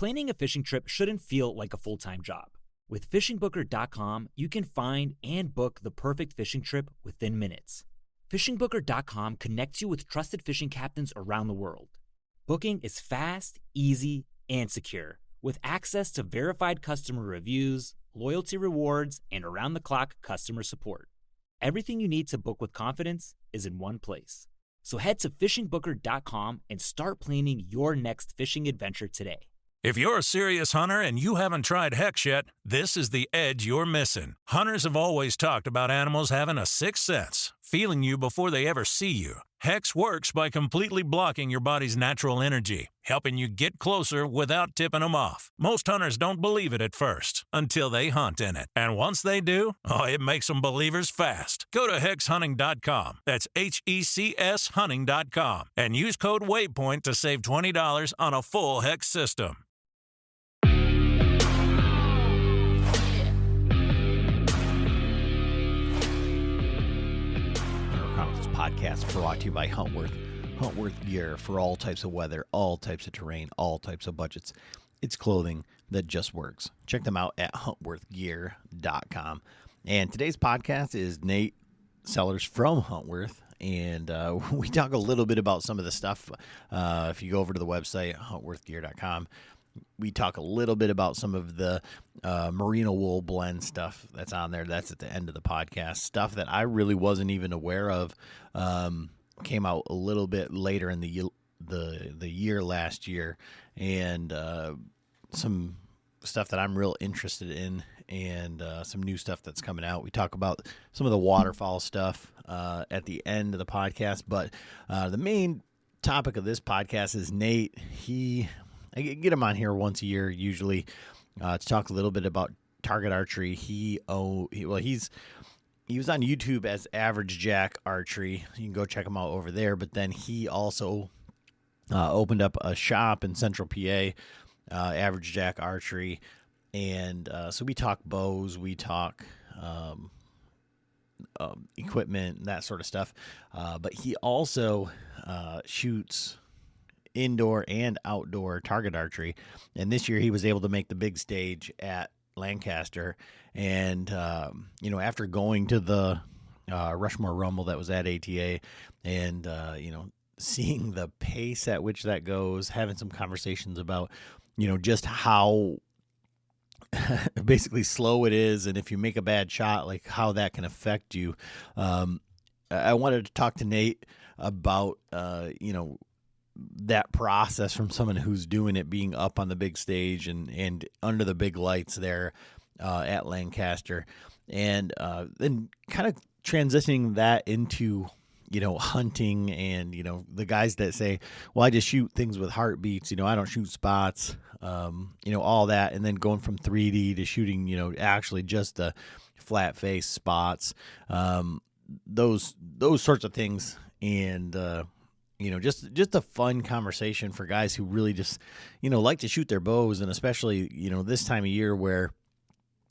Planning a fishing trip shouldn't feel like a full-time job. With fishingbooker.com, you can find and book the perfect fishing trip within minutes. Fishingbooker.com connects you with trusted fishing captains around the world. Booking is fast, easy, and secure, with access to verified customer reviews, loyalty rewards, and around-the-clock customer support. Everything you need to book with confidence is in one place. So head to fishingbooker.com and start planning your next fishing adventure today. If you're a serious hunter and you haven't tried Hex yet, this is the edge you're missing. Hunters have always talked about animals having a sixth sense, feeling you before they ever see you. Hex works by completely blocking your body's natural energy, helping you get closer without tipping them off. Most hunters don't believe it at first, until they hunt in it. And once they do, it makes them believers fast. Go to hexhunting.com. That's HECS hunting.com. And use code WAYPOINT to save $20 on a full Hex system. Chronicles podcast brought to you by Huntworth. Huntworth gear for all types of weather, all types of terrain, all types of budgets. It's clothing that just works. Check them out at huntworthgear.com. And today's podcast is Nate Sellers from Huntworth. And we talk a little bit about some of the stuff. If you go over to the website, huntworthgear.com, we talk a little bit about some of the merino wool blend stuff that's on there. That's at the end of the podcast. Stuff that I really wasn't even aware of. Came out a little bit later in the year last year, and some stuff that I'm real interested in, and some new stuff that's coming out. We talk about some of the waterfowl stuff at the end of the podcast, but the main topic of this podcast is Nate. I get him on here once a year, usually, to talk a little bit about target archery. He was on YouTube as Average Jack Archery. You can go check him out over there. But then he also opened up a shop in Central PA, Average Jack Archery, and so we talk bows, we talk equipment, that sort of stuff. But he also shoots indoor and outdoor target archery, and this year he was able to make the big stage at Lancaster. And after going to the Rushmore Rumble that was at ATA, and seeing the pace at which that goes, having some conversations about just how basically slow it is, and if you make a bad shot, like how that can affect you. I wanted to talk to Nate about that process from someone who's doing it, being up on the big stage and under the big lights there at Lancaster, and then kind of transitioning that into hunting, and the guys that say, well, I just shoot things with heartbeats, I don't shoot spots, all that, and then going from 3D to shooting actually just the flat face spots, those sorts of things. And just a fun conversation for guys who really just, like to shoot their bows. And especially, this time of year where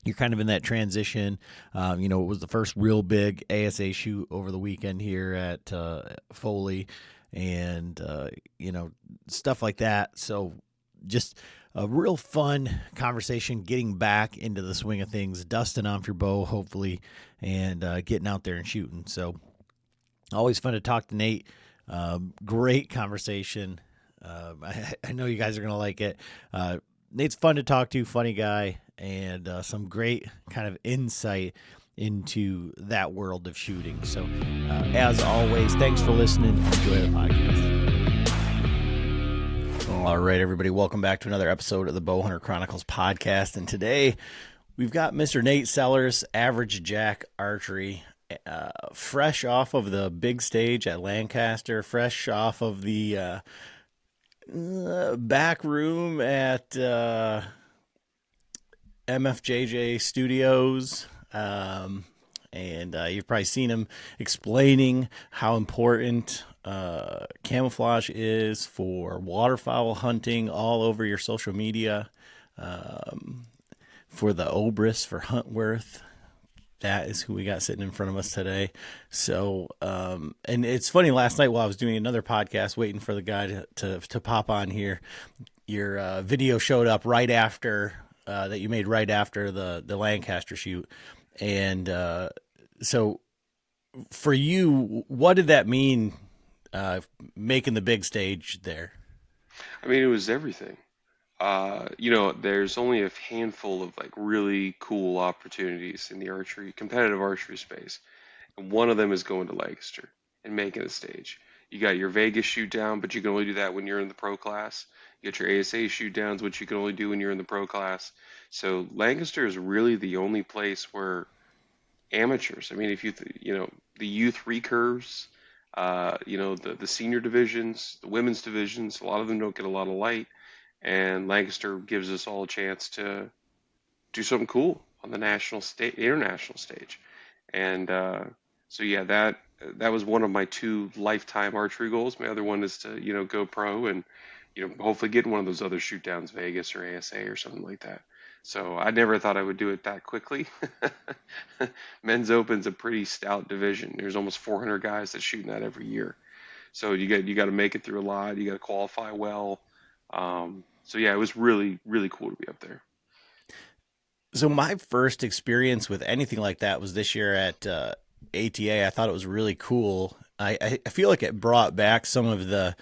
you're kind of in that transition. It was the first real big ASA shoot over the weekend here at Foley, and, stuff like that. So just a real fun conversation, getting back into the swing of things, dusting off your bow, hopefully, and getting out there and shooting. So always fun to talk to Nate. Great conversation. I know you guys are going to like it. Nate's fun to talk to, funny guy, and some great kind of insight into that world of shooting. So, as always, thanks for listening. Enjoy the podcast. All right, everybody, welcome back to another episode of the Bowhunter Chronicles podcast. And today we've got Mr. Nate Sellers, Average Jack Archery. Fresh off of the big stage at Lancaster, fresh off of the back room at MFJJ Studios, and you've probably seen him explaining how important camouflage is for waterfowl hunting all over your social media, for the Obris, for Huntworth. That is who we got sitting in front of us today. So, and it's funny, last night while I was doing another podcast, waiting for the guy to pop on here, your video showed up right after that you made right after the Lancaster shoot, and so for you, what did that mean making the big stage there? I mean, it was everything. There's only a handful of like really cool opportunities in the competitive archery space. And one of them is going to Lancaster and making a stage. You got your Vegas shoot down, but you can only do that when you're in the pro class. You got your ASA shoot downs, which you can only do when you're in the pro class. So Lancaster is really the only place where amateurs, I mean, if the youth recurves, the senior divisions, the women's divisions, a lot of them don't get a lot of light. And Lancaster gives us all a chance to do something cool on the international stage. And so yeah, that was one of my two lifetime archery goals. My other one is to go pro and hopefully get in one of those other shoot downs, Vegas or ASA or something like that. So I never thought I would do it that quickly. Men's Open's a pretty stout division. There's almost 400 guys that shoot in that every year. So you got to make it through a lot. You got to qualify well. So yeah, it was really, really cool to be up there. So my first experience with anything like that was this year at ATA. I thought it was really cool. I feel like it brought back some of the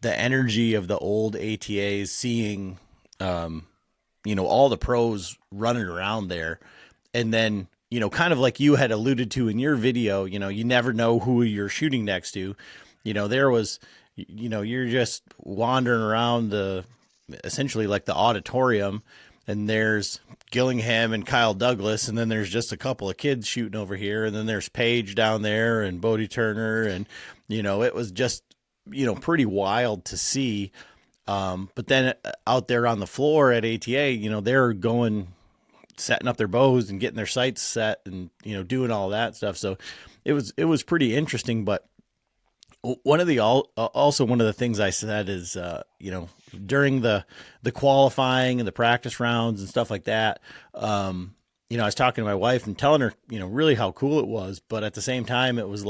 energy of the old ATAs, seeing all the pros running around there. And then, kind of like you had alluded to in your video, you never know who you're shooting next to. There was, you're just wandering around essentially like the auditorium, and there's Gillingham and Kyle Douglas, and then there's just a couple of kids shooting over here, and then there's Paige down there and Bodie Turner, and it was just pretty wild to see. But then out there on the floor at ATA, they're setting up their bows and getting their sights set and doing all that stuff. So it was pretty interesting. But one of the things I said is during the qualifying and the practice rounds and stuff like that, I was talking to my wife and telling her really how cool it was, but at the same time it was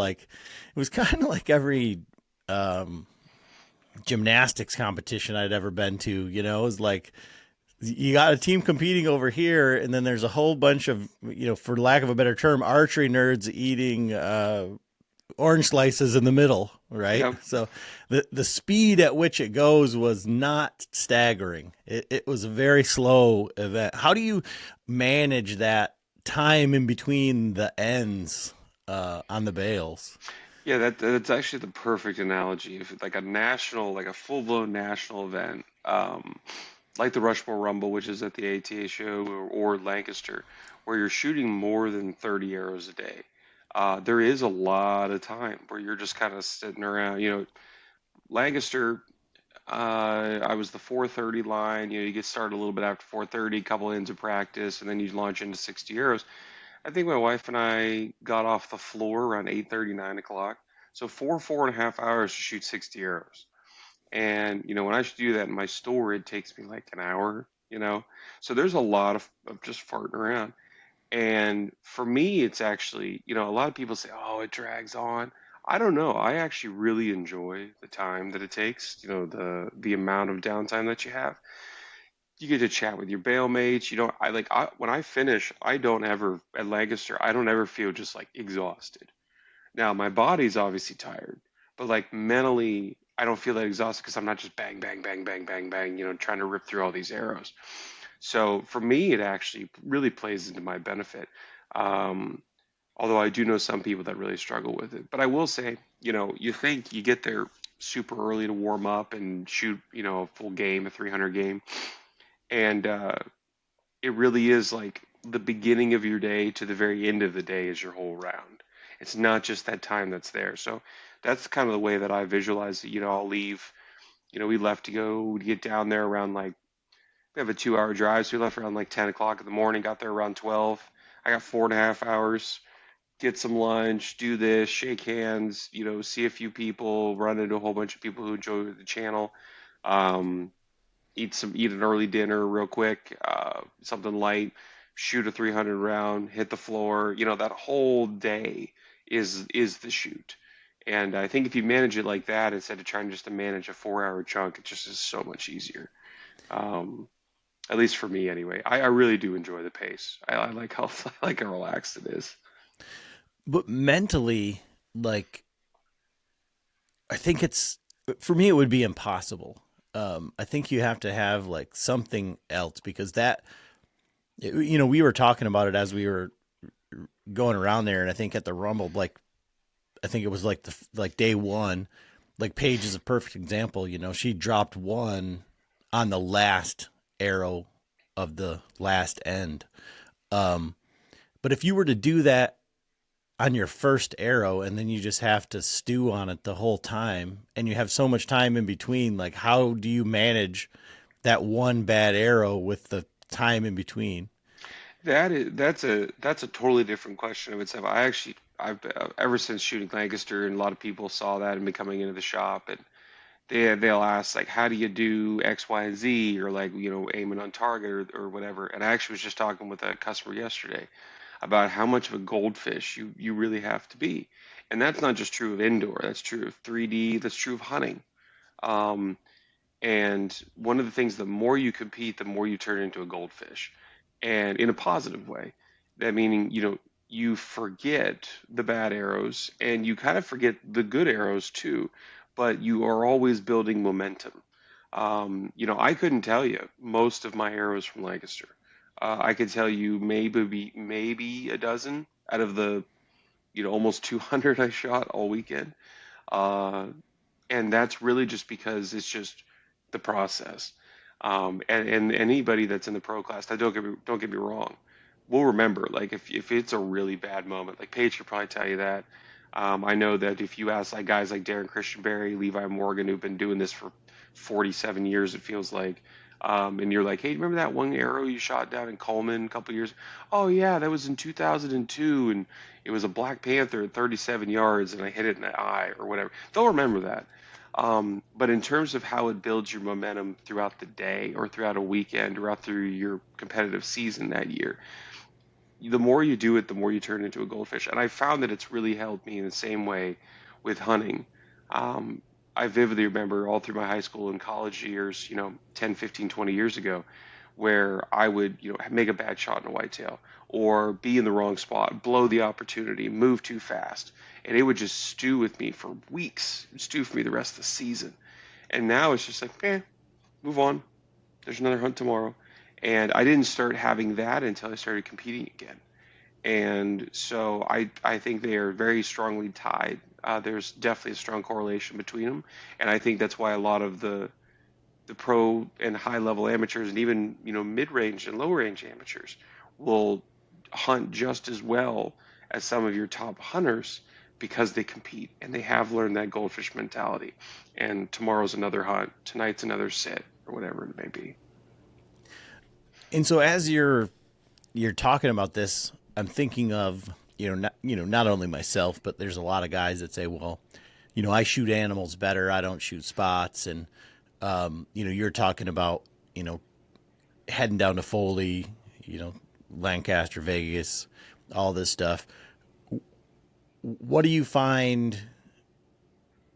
kind of like every gymnastics competition I'd ever been to. It was like you got a team competing over here, and then there's a whole bunch of for lack of a better term, archery nerds eating orange slices in the middle, right? Yep. So the speed at which it goes was not staggering. It was a very slow event. How do you manage that time in between the ends on the bales? Yeah, that's actually the perfect analogy. If it's like a full-blown national event, like the Rushmore Rumble, which is at the ATA show, or Lancaster, where you're shooting more than 30 arrows a day, there is a lot of time where you're just kind of sitting around. Lancaster, I was the 4:30 line. You get started a little bit after 4:30, a couple ends of practice, and then you launch into 60 arrows. I think my wife and I got off the floor around 8:30, 9 o'clock. So 4.5 hours to shoot 60 arrows. And, when I do that in my store, it takes me like an hour, So there's a lot of just farting around. And for me, it's actually, a lot of people say, oh, it drags on. I don't know. I actually really enjoy the time that it takes, the amount of downtime that you have. You get to chat with your bail mates. When I finish, at Lancaster, I don't ever feel just like exhausted. Now, my body's obviously tired, but like mentally, I don't feel that exhausted because I'm not just bang, bang, bang, bang, bang, bang, trying to rip through all these arrows. So for me, it actually really plays into my benefit. Although I do know some people that really struggle with it. But I will say, you think you get there super early to warm up and shoot, a full game, a 300 game. And it really is like the beginning of your day to the very end of the day is your whole round. It's not just that time that's there. So that's kind of the way that I visualize it. I'll leave, we left to go get down there around we have a 2-hour drive. So we left around 10 o'clock in the morning, got there around 12. I got 4.5 hours, get some lunch, do this, shake hands, see a few people, run into a whole bunch of people who enjoy the channel. Eat an early dinner real quick, something light, shoot a 300 round, hit the floor. That whole day is the shoot. And I think if you manage it like that, instead of trying just to manage a 4-hour chunk, it just is so much easier. Um, at least for me anyway. I really do enjoy the pace. I like how I like how relaxed it is. But mentally, like, I think it's, for me, it would be impossible. I think you have to have like something else because we were talking about it as we were going around there, and I think at the Rumble, like, I think it was like like day one, like Paige is a perfect example. She dropped one on the last arrow of the last end. Um, but if you were to do that on your first arrow and then you just have to stew on it the whole time and you have so much time in between, like how do you manage that one bad arrow with the time in between? That's a totally different question of itself. I've ever since shooting Lancaster, and a lot of people saw that and been coming into the shop, and they'll ask like, how do you do X, Y, and Z, or like aiming on target or whatever. And I actually was just talking with a customer yesterday about how much of a goldfish you really have to be, and that's not just true of indoor. That's true of 3D. That's true of hunting. Um, And one of the things, the more you compete, the more you turn into a goldfish, and in a positive way. That meaning, you forget the bad arrows and you kind of forget the good arrows too, but you are always building momentum. I couldn't tell you most of my arrows from Lancaster. I could tell you maybe a dozen out of the almost 200 I shot all weekend. Uh, and that's really just because it's just the process. And anybody that's in the pro class, now don't get me wrong, we'll remember. Like if it's a really bad moment, like Paige could probably tell you that. I know that if you ask like guys like Darren Christian Berry, Levi Morgan, who've been doing this for 47 years, it feels like. And you're like, hey, remember that one arrow you shot down in Coleman a couple years? Oh yeah, that was in 2002, and it was a Black Panther at 37 yards, and I hit it in the eye or whatever. They'll remember that. But in terms of how it builds your momentum throughout the day or throughout a weekend or out through your competitive season that year, the more you do it, the more you turn into a goldfish. And I found that it's really helped me in the same way with hunting. Um, I vividly remember all through my high school and college years, 10, 15, 20 years ago, where I would, make a bad shot in a whitetail or be in the wrong spot, blow the opportunity, move too fast. And it would just stew with me for weeks, stew for me the rest of the season. And now it's just like, move on. There's another hunt tomorrow. And I didn't start having that until I started competing again. And so I think they are very strongly tied. There's definitely a strong correlation between them. And I think that's why a lot of the pro and high level amateurs and even mid range and low range amateurs will hunt just as well as some of your top hunters because they compete and they have learned that goldfish mentality. And tomorrow's another hunt, tonight's another sit, or whatever it may be. And so as you're talking about this, I'm thinking of, not only myself, but there's a lot of guys that say, well, I shoot animals better. I don't shoot spots. And, you're talking about, heading down to Foley, Lancaster, Vegas, all this stuff. What do you find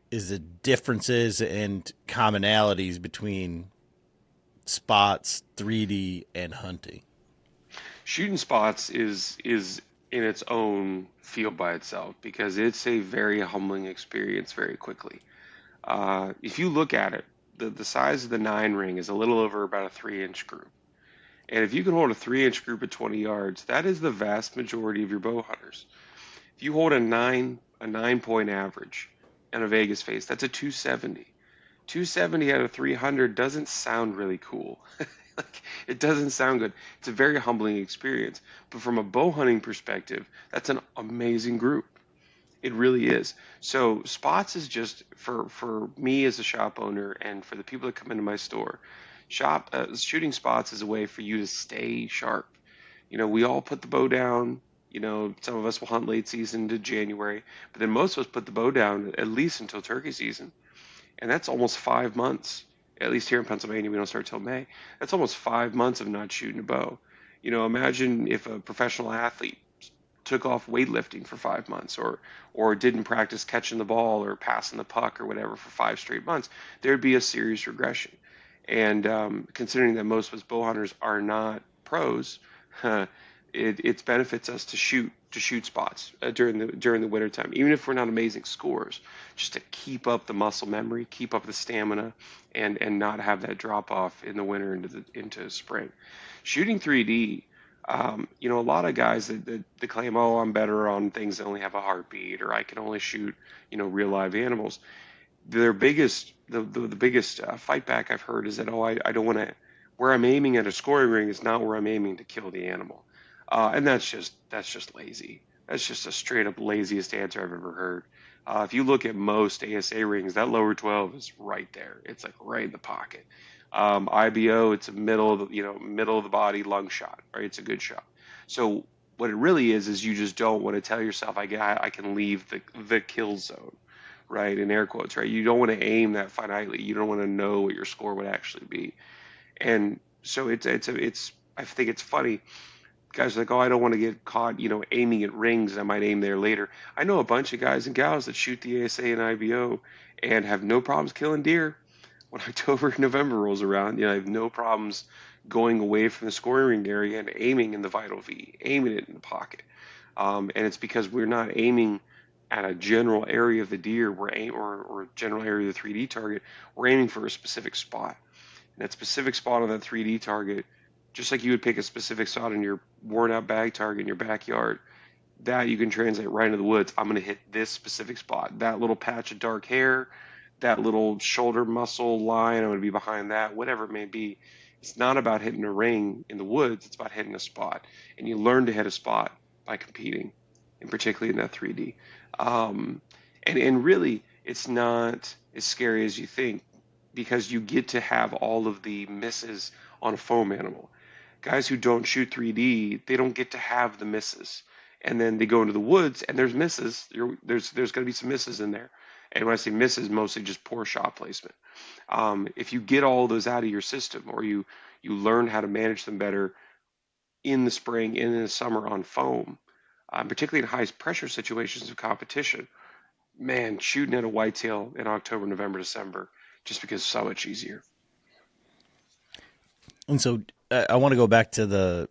is the differences and commonalities between spots, 3D, and hunting? Shooting spots is in its own field by itself because it's a very humbling experience very quickly. If you look at it, the size of the 9 ring is a little over about a 3-inch group. And if you can hold a 3-inch group at 20 yards, that is the vast majority of your bow hunters. If you hold a 9 point average in a Vegas face, that's a 270. 270 out of 300 doesn't sound really cool. Like, it doesn't sound good. It's a very humbling experience. But from a bow hunting perspective, that's an amazing group. It really is. So spots is just for me as a shop owner and for the people that come into my store. Shooting spots is a way for you to stay sharp. We all put the bow down. Some of us will hunt late season to January, but then most of us put the bow down at least until turkey season, and that's almost 5 months. At least here in Pennsylvania, we don't start till May. That's almost 5 months of not shooting a bow. Imagine if a professional athlete took off weightlifting for 5 months or didn't practice catching the ball or passing the puck or whatever for 5 straight months. There'd be a serious regression. And considering that most of us bow hunters are not pros, it benefits us to shoot spots during the winter time, even if we're not amazing scorers, just to keep up the muscle memory, keep up the stamina, and not have that drop off in the winter into spring. Shooting 3D, a lot of guys that claim, oh, I'm better on things that only have a heartbeat, or I can only shoot, real live animals. The biggest fight back I've heard is that, oh, I don't want to, where I'm aiming at a scoring ring is not where I'm aiming to kill the animal. And that's just lazy. That's just a straight up laziest answer I've ever heard. If you look at most ASA rings, that lower 12 is right there. It's like right in the pocket. IBO, it's a middle of the body lung shot, right? It's a good shot. So what it really is you just don't want to tell yourself, I can leave the kill zone, right? In air quotes, right? You don't want to aim that finitely. You don't want to know what your score would actually be. And so I think it's funny. Guys are like, oh, I don't want to get caught, aiming at rings. I might aim there later. I know a bunch of guys and gals that shoot the ASA and IBO and have no problems killing deer. When October, November rolls around, I have no problems going away from the scoring ring area and aiming in the vital V, aiming it in the pocket. And it's because we're not aiming at a general area of the deer, or general area of the 3D target. We're aiming for a specific spot. And that specific spot on that 3D target, just like you would pick a specific spot in your worn out bag target in your backyard, that you can translate right into the woods. I'm going to hit this specific spot, that little patch of dark hair, that little shoulder muscle line. I'm going to be behind that, whatever it may be. It's not about hitting a ring in the woods. It's about hitting a spot. And you learn to hit a spot by competing, and particularly in that 3D. And really, it's not as scary as you think, because you get to have all of the misses on a foam animal. Guys who don't shoot 3D, they don't get to have the misses. And then they go into the woods and there's misses. There's going to be some misses in there. And when I say misses, mostly just poor shot placement. If you get all those out of your system, or you learn how to manage them better in the spring and in the summer on foam, particularly in high pressure situations of competition, man, shooting at a whitetail in October, November, December just because it's so much easier. And so I want to go back to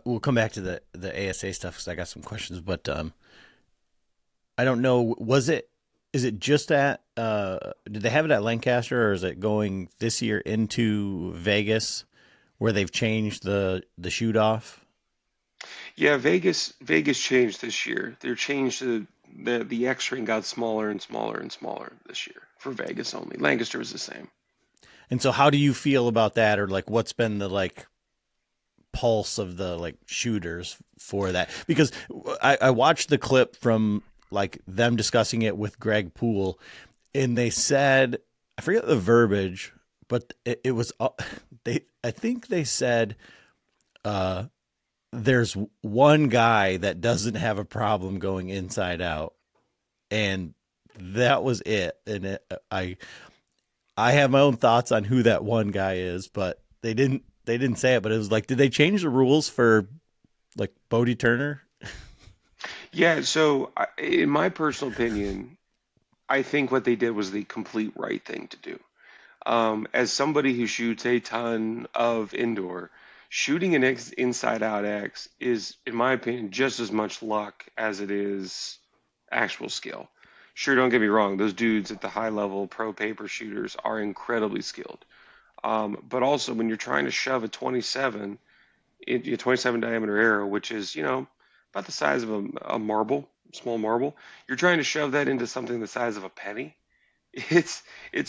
we'll come back to the ASA stuff because I got some questions, but I don't know, is it just at, did they have it at Lancaster, or is it going this year into Vegas where they've changed the shoot off? Yeah, Vegas changed this year. They're changed the X ring got smaller and smaller and smaller this year for Vegas only. Lancaster was the same. And so how do you feel about that, or like what's been the pulse of the shooters for that? Because I watched the clip from them discussing it with Greg Poole, and they said, I forget the verbiage, but it was I think they said there's one guy that doesn't have a problem going inside out, and that was it. And I have my own thoughts on who that one guy is, but they didn't say it. But it was did they change the rules for Bodie Turner? Yeah, so in my personal opinion, I think what they did was the complete right thing to do. As somebody who shoots a ton of indoor, shooting an inside out X is, in my opinion, just as much luck as it is actual skill. Sure, don't get me wrong, those dudes at the high level pro paper shooters are incredibly skilled. But also when you're trying to shove a 27 diameter arrow, which is, about the size of a marble, small marble, you're trying to shove that into something the size of a penny. It's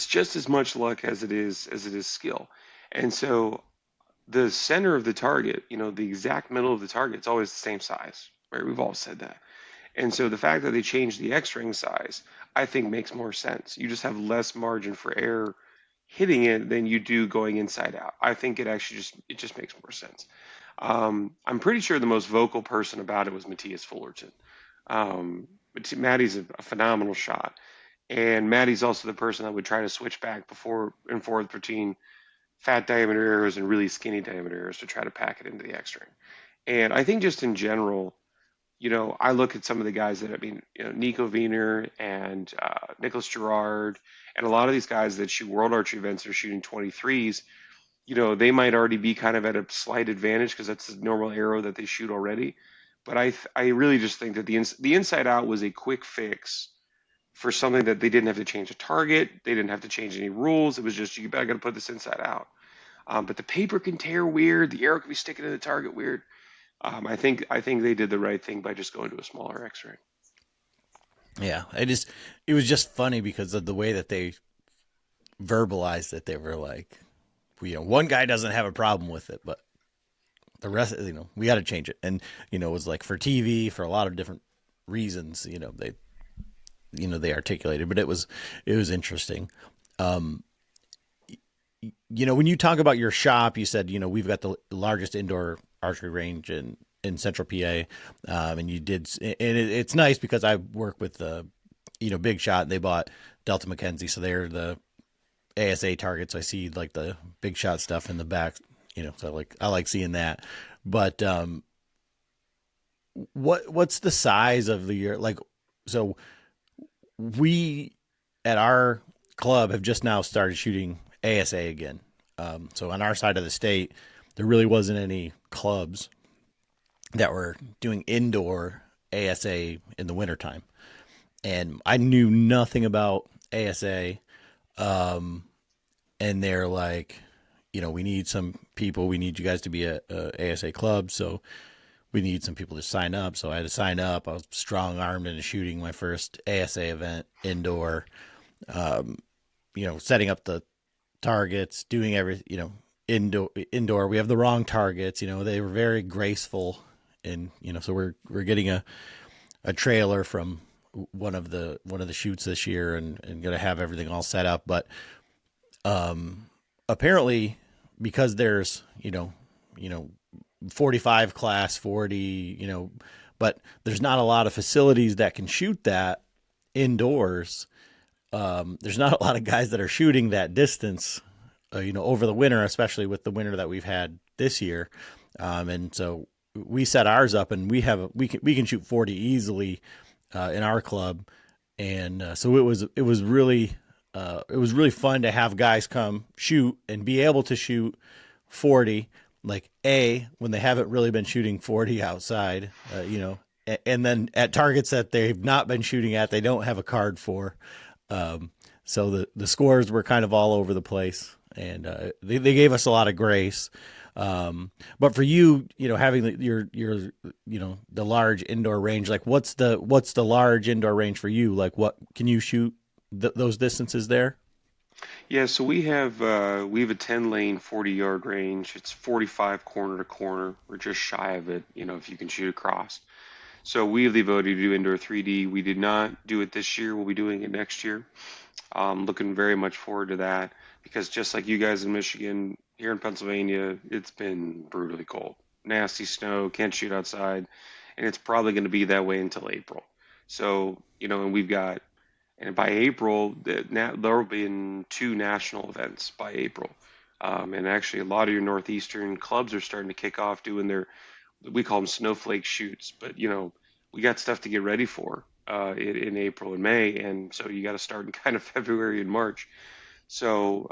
just as much luck as it is skill. And so the center of the target, the exact middle of the target, it's always the same size, right? We've all said that. And so the fact that they changed the X-ring size, I think makes more sense. You just have less margin for error hitting it than you do going inside out. I think it actually just makes more sense. I'm pretty sure the most vocal person about it was Matthias Fullerton. Matty's a phenomenal shot. And Matty's also the person that would try to switch back before and forth between fat diameter arrows and really skinny diameter arrows to try to pack it into the X-ring. And I think just in general, I look at some of the guys that, I mean, Nico Wiener and Nicholas Gerard, and a lot of these guys that shoot World Archery events are shooting 23s. They might already be kind of at a slight advantage because that's the normal arrow that they shoot already. But I really just think that the inside out was a quick fix for something that they didn't have to change a target. They didn't have to change any rules. It was just, you better got to put this inside out. But the paper can tear weird. The arrow can be sticking to the target weird. I think they did the right thing by just going to a smaller X-ray. Yeah, it was just funny because of the way that they verbalized it. They were like, one guy doesn't have a problem with it, but the rest, we got to change it. And, it was like for TV, for a lot of different reasons, they articulated, but it was interesting. When you talk about your shop, you said, we've got the largest indoor archery range in central PA. And you did, and it's nice because I work with Big Shot, and they bought Delta McKenzie. So they're the ASA targets. So I see like the Big Shot stuff in the back, so I like seeing that. But, what's the size of so we at our club have just now started shooting ASA again. So on our side of the state, there really wasn't any clubs that were doing indoor ASA in the wintertime. And I knew nothing about ASA. And they're like, we need some people. We need you guys to be a ASA club. So we need some people to sign up. So I had to sign up. I was strong armed into shooting my first ASA event indoor, setting up the targets, doing everything, indoor. We have the wrong targets, they were very graceful. And, so we're getting a trailer from one of the shoots this year and going to have everything all set up. But, apparently because there's, 45 class 40, but there's not a lot of facilities that can shoot that indoors. There's not a lot of guys that are shooting that distance, over the winter, especially with the winter that we've had this year. And so we set ours up, and we can shoot 40 easily, in our club. And, so it was really fun to have guys come shoot and be able to shoot 40, like when they haven't really been shooting 40 outside, and then at targets that they've not been shooting at, they don't have a card for. So the scores were kind of all over the place, and they gave us a lot of grace. But for you, having your the large indoor range, like what's the large indoor range for you? Like what can you shoot those distances there? Yeah, so we have a 10-lane 40-yard range. It's 45 corner to corner. We're just shy of it, if you can shoot across. So we have the ability to do indoor 3D. We did not do it this year. We'll be doing it next year. Looking very much forward to that because just like you guys in Michigan, here in Pennsylvania, it's been brutally cold. Nasty snow, can't shoot outside, and it's probably going to be that way until April. So, and by April, there will be 2 national events by April. And actually, a lot of your Northeastern clubs are starting to kick off doing we call them snowflake shoots. But, we got stuff to get ready for in April and May. And so you got to start in kind of February and March. So,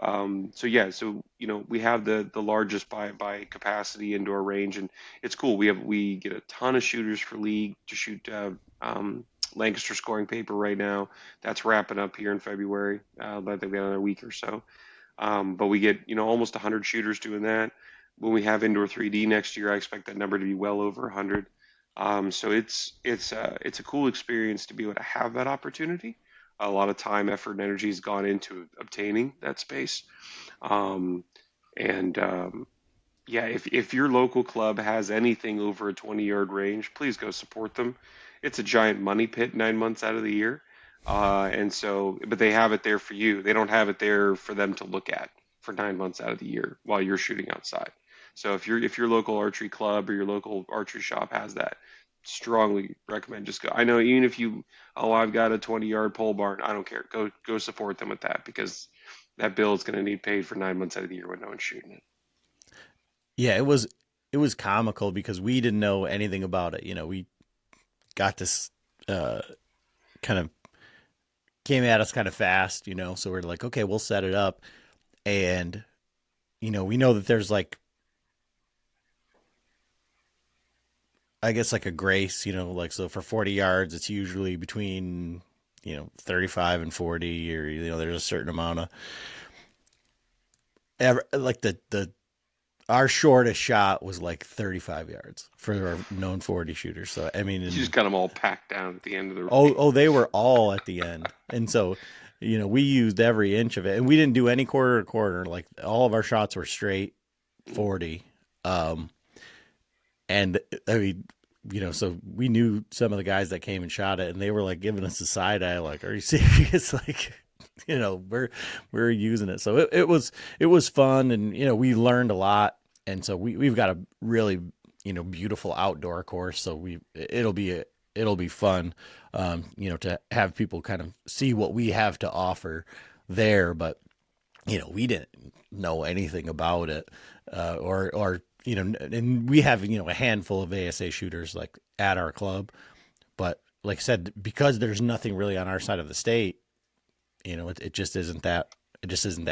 we have the largest by capacity indoor range, and it's cool. We get a ton of shooters for league to shoot Lancaster scoring paper right now. That's wrapping up here in February. I think we got another week or so. But we get, almost 100 shooters doing that. When we have indoor 3D next year, I expect that number to be well over 100. So it's a cool experience to be able to have that opportunity. A lot of time, effort, and energy has gone into obtaining that space. If your local club has anything over a 20-yard range, please go support them. It's a giant money pit 9 months out of the year. But they have it there for you. They don't have it there for them to look at for 9 months out of the year while you're shooting outside. So if your local archery club or your local archery shop has that, strongly recommend just go. I know even if I've got a 20-yard pole barn, I don't care. Go support them with that because that bill is going to need paid for 9 months out of the year when no one's shooting it. Yeah, it was comical because we didn't know anything about it. We got this kind of came at us kind of fast, so we're like, okay, we'll set it up. And, we know that there's like, I guess like a grace, like, so for 40 yards, it's usually between, 35 and 40, or, there's a certain amount of like our shortest shot was like 35 yards for our known 40 shooters. So, I mean, You just got them all packed down at the end of the range. oh, they were all at the end. And so, we used every inch of it, and we didn't do any quarter to quarter. Like, all of our shots were straight 40. And I mean, so we knew some of the guys that came and shot it, and they were like giving us a side eye, like, "Are you serious?" Like, we're using it. So it was fun, and we learned a lot, and so we've got a really beautiful outdoor course. So it'll be fun, to have people kind of see what we have to offer there. But we didn't know anything about it, or and we have a handful of ASA shooters like at our club, but like I said, because there's nothing really on our side of the state, it just isn't that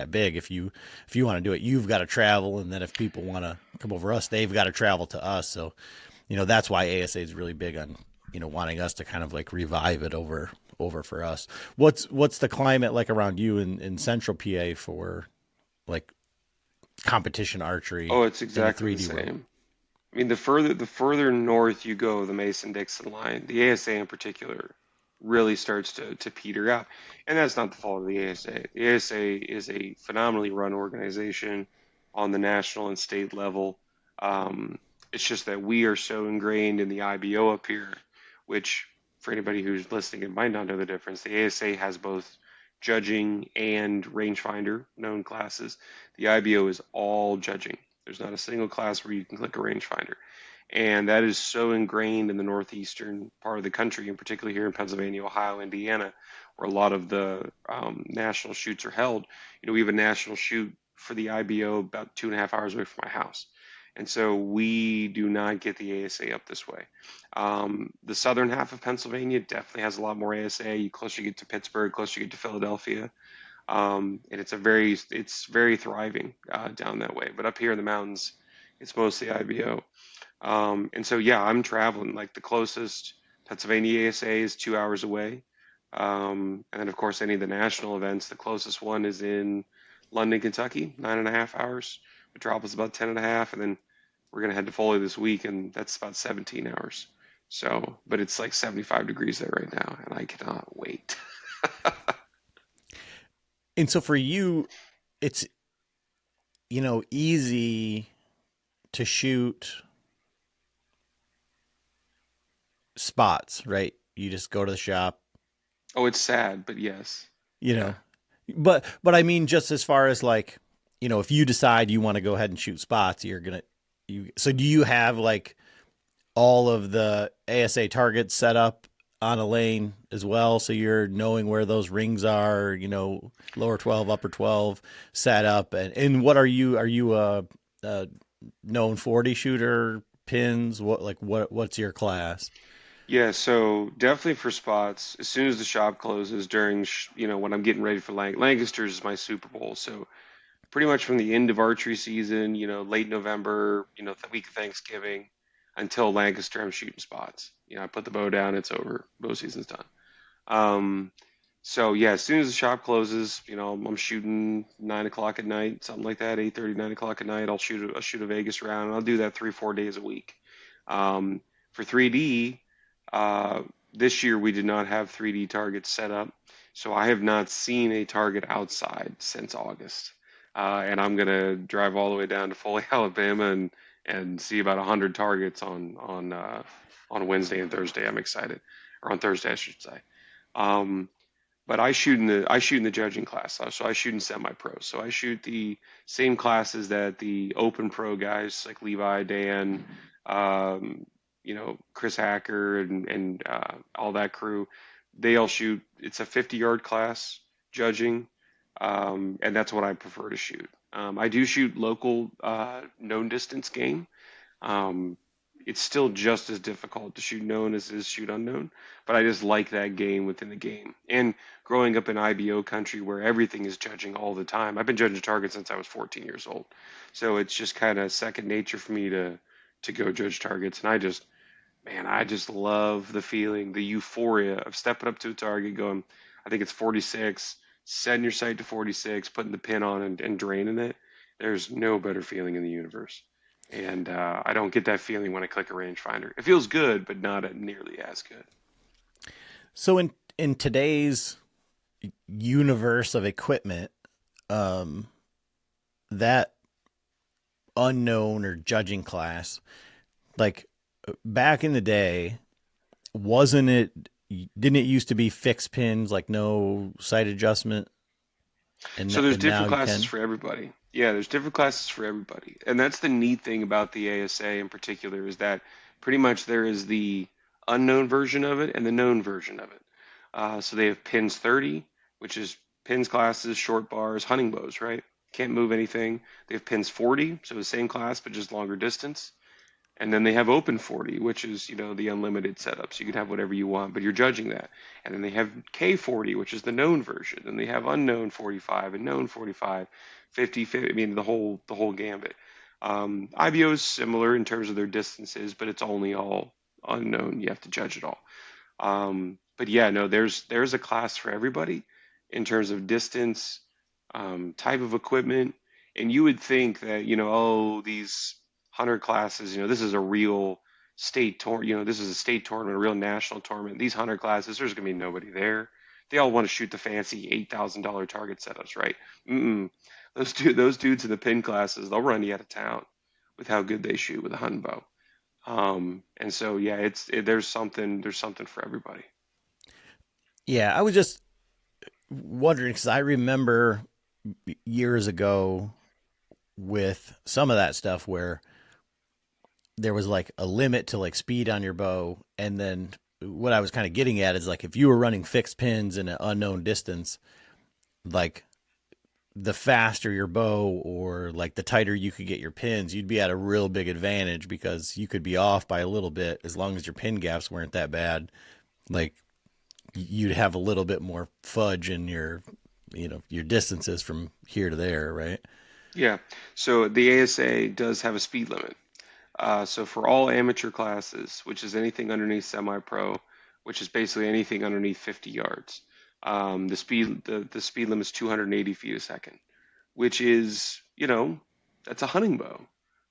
big. If you want to do it, you've got to travel, and then if people want to come over us, they've got to travel to us. So that's why ASA is really big on wanting us to kind of like revive it over for us. What's the climate like around you in central PA for like competition archery? Oh, it's exactly the 3D same. world? I mean, the further north you go, the Mason-Dixon line, the ASA in particular, really starts to peter out. And that's not the fault of the ASA. The ASA is a phenomenally run organization on the national and state level. It's just that we are so ingrained in the IBO up here, which for anybody who's listening and might not know the difference, the ASA has both judging and rangefinder known classes. The IBO is all judging. There's not a single class where you can click a rangefinder. And that is so ingrained in the northeastern part of the country, and particularly here in Pennsylvania, Ohio, Indiana, where a lot of the national shoots are held. We have a national shoot for the IBO about 2.5 hours away from my house. And so we do not get the ASA up this way. The southern half of Pennsylvania definitely has a lot more ASA. The closer you get to Pittsburgh, closer you get to Philadelphia. And it's very thriving down that way. But up here in the mountains, it's mostly IBO. And so, yeah, I'm traveling. Like the closest Pennsylvania ASA is 2 hours away. And then, of course, any of the national events, the closest one is in London, Kentucky, 9.5 hours. Metropolis about 10.5, and then we're going to head to Foley this week, and that's about 17 hours. So, but it's like 75 degrees there right now, and I cannot wait. And so for you, it's, easy to shoot spots, right? You just go to the shop. Oh, it's sad, but yes. Yeah. But I mean, just as far as like, if you decide you want to go ahead and shoot spots, so do you have like all of the ASA targets set up on a lane as well? So you're knowing where those rings are, lower 12, upper 12 set up. And what are you a known 40 shooter, pins? What's your class? Yeah, so definitely for spots, as soon as the shop closes during, when I'm getting ready for Lancaster's is my Super Bowl. So pretty much from the end of archery season, late November, the week of Thanksgiving until Lancaster, I'm shooting spots. I put the bow down, it's over. Bow season's done. So yeah, as soon as the shop closes, I'm shooting 9 o'clock at night, something like that, 8:30, 9 o'clock at night. I'll shoot a Vegas round, and I'll do that 3-4 days a week. For 3D, this year we did not have 3D targets set up, so I have not seen a target outside since August. And I'm gonna drive all the way down to Foley, Alabama, and see about 100 targets on Wednesday and Thursday. I'm excited, or on Thursday, I should say. But I shoot in the judging class, so I shoot in semi-pro. So I shoot the same classes that the open pro guys like Levi, Dan, Chris Hacker, and all that crew. They all shoot. It's a 50-yard class judging. And that's what I prefer to shoot. I do shoot local known distance game. it's still just as difficult to shoot known as it is shoot unknown. But I just like that game within the game. And growing up in IBO country where everything is judging all the time, I've been judging targets since I was 14 years old. So it's just kind of second nature for me to go judge targets. And I just love the feeling, the euphoria of stepping up to a target, going, I think it's 46, setting your sight to 46, putting the pin on and draining it. There's no better feeling in the universe. And I don't get that feeling when I click a rangefinder. It feels good, but not nearly as good. So in today's universe of equipment, that unknown or judging class, like back in the day, didn't it used to be fixed pins, like no sight adjustment? So there's different classes for everybody. Yeah, there's different classes for everybody. And that's the neat thing about the ASA in particular, is that pretty much there is the unknown version of it and the known version of it. So they have pins 30, which is pins classes, short bars, hunting bows, right? Can't move anything. They have pins 40, so the same class, but just longer distance. And then they have open 40, which is, the unlimited setup. So you can have whatever you want, but you're judging that. And then they have K40, which is the known version. And they have unknown 45 and known 45, 50, 50. I mean, the whole gambit. IBO is similar in terms of their distances, but it's only all unknown. You have to judge it all. But yeah, no, there's a class for everybody in terms of distance, type of equipment. And you would think that, these hunter classes, this is a real state tournament, this is a state tournament, a real national tournament. These hunter classes, there's going to be nobody there. They all want to shoot the fancy $8,000 target setups, right? Those dudes in the pin classes, they'll run you out of town with how good they shoot with a hunting bow. And so, yeah, there's something for everybody. Yeah, I was just wondering, because I remember years ago with some of that stuff where there was like a limit to like speed on your bow. And then what I was kind of getting at is like, if you were running fixed pins in an unknown distance, like the faster your bow or like the tighter you could get your pins, you'd be at a real big advantage because you could be off by a little bit as long as your pin gaps weren't that bad. Like you'd have a little bit more fudge in your distances from here to there, right? Yeah. So the ASA does have a speed limit. So for all amateur classes, which is anything underneath semi-pro, which is basically anything underneath 50 yards, the speed limit is 280 feet a second, which is, that's a hunting bow,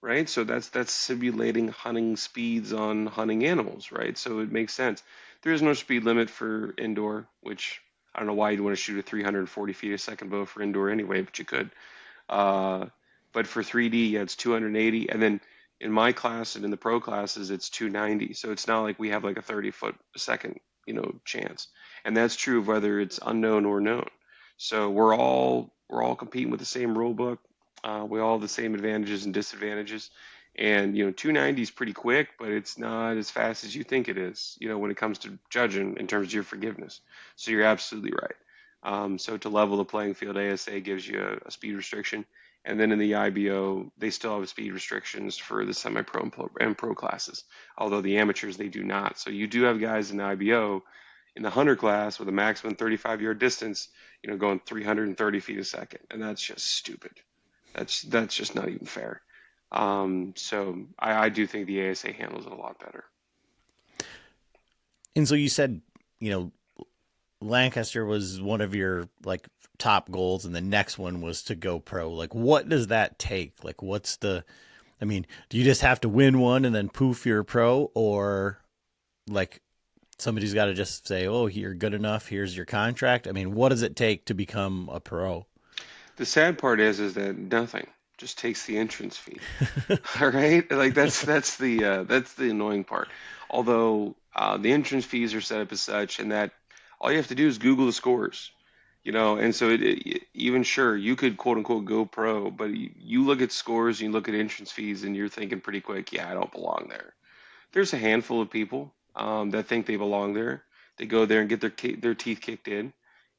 right? So that's simulating hunting speeds on hunting animals, right? So it makes sense. There is no speed limit for indoor, which I don't know why you'd want to shoot a 340 feet a second bow for indoor anyway, but you could. But for 3D, yeah, it's 280, and then in my class and in the pro classes, it's 290. So it's not like we have like a 30 foot a second, chance. And that's true of whether it's unknown or known. So we're all competing with the same rule book. We all have the same advantages and disadvantages. And 290 is pretty quick, but it's not as fast as you think it is. When it comes to judging in terms of your forgiveness. So you're absolutely right. So to level the playing field, ASA gives you a speed restriction. And then in the IBO, they still have speed restrictions for the semi-pro and pro classes, although the amateurs, they do not. So you do have guys in the IBO in the hunter class with a maximum 35-yard distance, going 330 feet a second. And that's just stupid. That's just not even fair. So I do think the ASA handles it a lot better. And so you said, Lancaster was one of your like top goals, and the next one was to go pro. Like, what does that take? Like, do you just have to win one and then poof, you're a pro, or like somebody's got to just say, oh, you're good enough, here's your contract? I mean, what does it take to become a pro? The sad part is that nothing just takes the entrance fee. All right, like that's the annoying part. Although the entrance fees are set up as such, and that all you have to do is Google the scores, and so even sure, you could quote unquote go pro, but you look at scores, and you look at entrance fees, and you're thinking pretty quick, yeah, I don't belong there. There's a handful of people that think they belong there. They go there and get their teeth kicked in,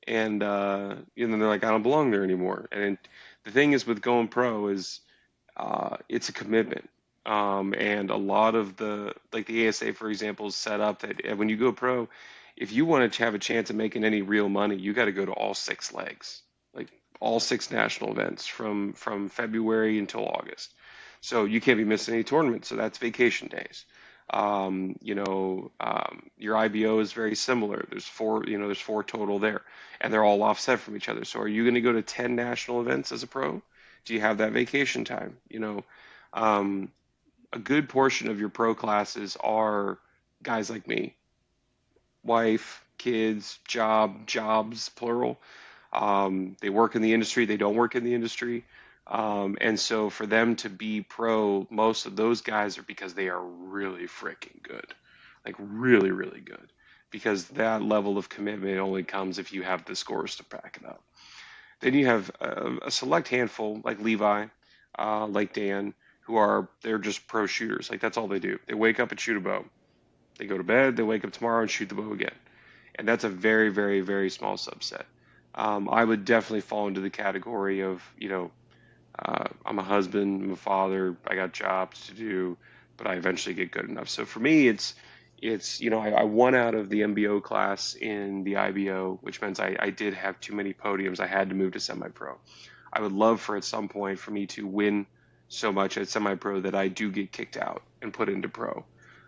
and then they're like, I don't belong there anymore. And the thing is with going pro is it's a commitment. And a lot of like the ASA, for example, is set up that when you go pro, if you want to have a chance of making any real money, you got to go to all 6 legs, like all 6 national events from February until August. So you can't be missing any tournaments. So that's vacation days. Your IBO is very similar. There's 4 total there, and they're all offset from each other. So are you going to go to 10 national events as a pro? Do you have that vacation time? Um, a good portion of your pro classes are guys like me, wife, kids, jobs, plural. They work in the industry, they don't work in the industry. And so for them to be pro, most of those guys are because they are really freaking good, like really, really good. Because that level of commitment only comes if you have the scores to back it up. Then you have a select handful like Levi, like Dan, they're just pro shooters. Like that's all they do. They wake up and shoot a bow. They go to bed, they wake up tomorrow and shoot the bow again. And that's a very, very, very small subset. I would definitely fall into the category of, I'm a husband, I'm a father, I got jobs to do, but I eventually get good enough. So for me, it's I won out of the MBO class in the IBO, which means I did have too many podiums. I had to move to semi-pro. I would love for at some point for me to win so much at semi-pro that I do get kicked out and put into pro.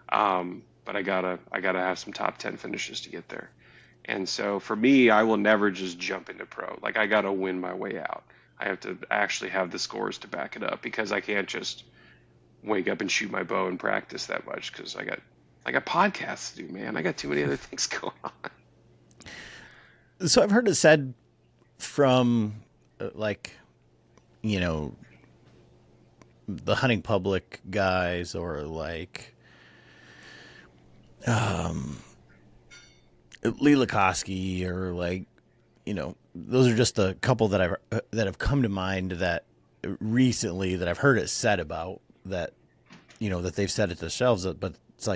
But I gotta have some top 10 finishes to get there. And so for me, I will never just jump into pro. Like I gotta win my way out. I have to actually have the scores to back it up because I can't just wake up and shoot my bow and practice that much because I got podcasts to do, man. I got too many other things going on. So I've heard it said from the hunting public guys or Lee Lukoski or those are just a couple that have come to mind that recently that I've heard it said about that, that they've said it themselves, but it's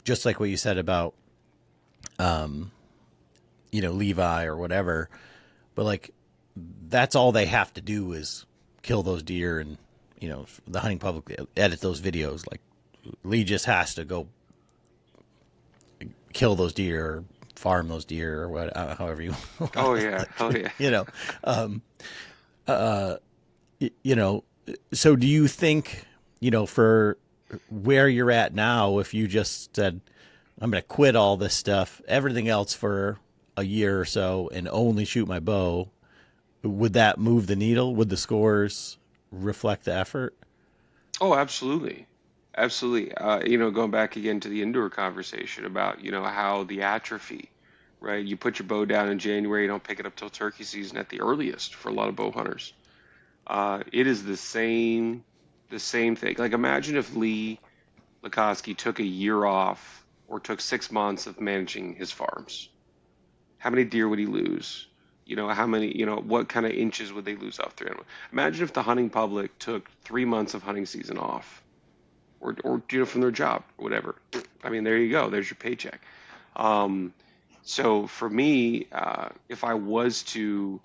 just like what you said about, Levi or whatever, but that's all they have to do is kill those deer and, the hunting public edit those videos. Like Lee just has to go kill those deer or farm those deer or what, however you want. Oh yeah. So do you think, for where you're at now, if you just said, I'm going to quit all this stuff, everything else for a year or so and only shoot my bow, would that move the needle? Would the scores reflect the effort? Oh, absolutely. Absolutely. Going back again to the indoor conversation about, how the atrophy, right? You put your bow down in January, you don't pick it up till turkey season at the earliest for a lot of bow hunters. It is the same thing. Like imagine if Lee Lukoski took a year off or took 6 months of managing his farms. How many deer would he lose? How many, what kind of inches would they lose off 300? Imagine if the hunting public took 3 months of hunting season off or from their job or whatever. I mean, there you go. There's your paycheck. So for me, if I was to,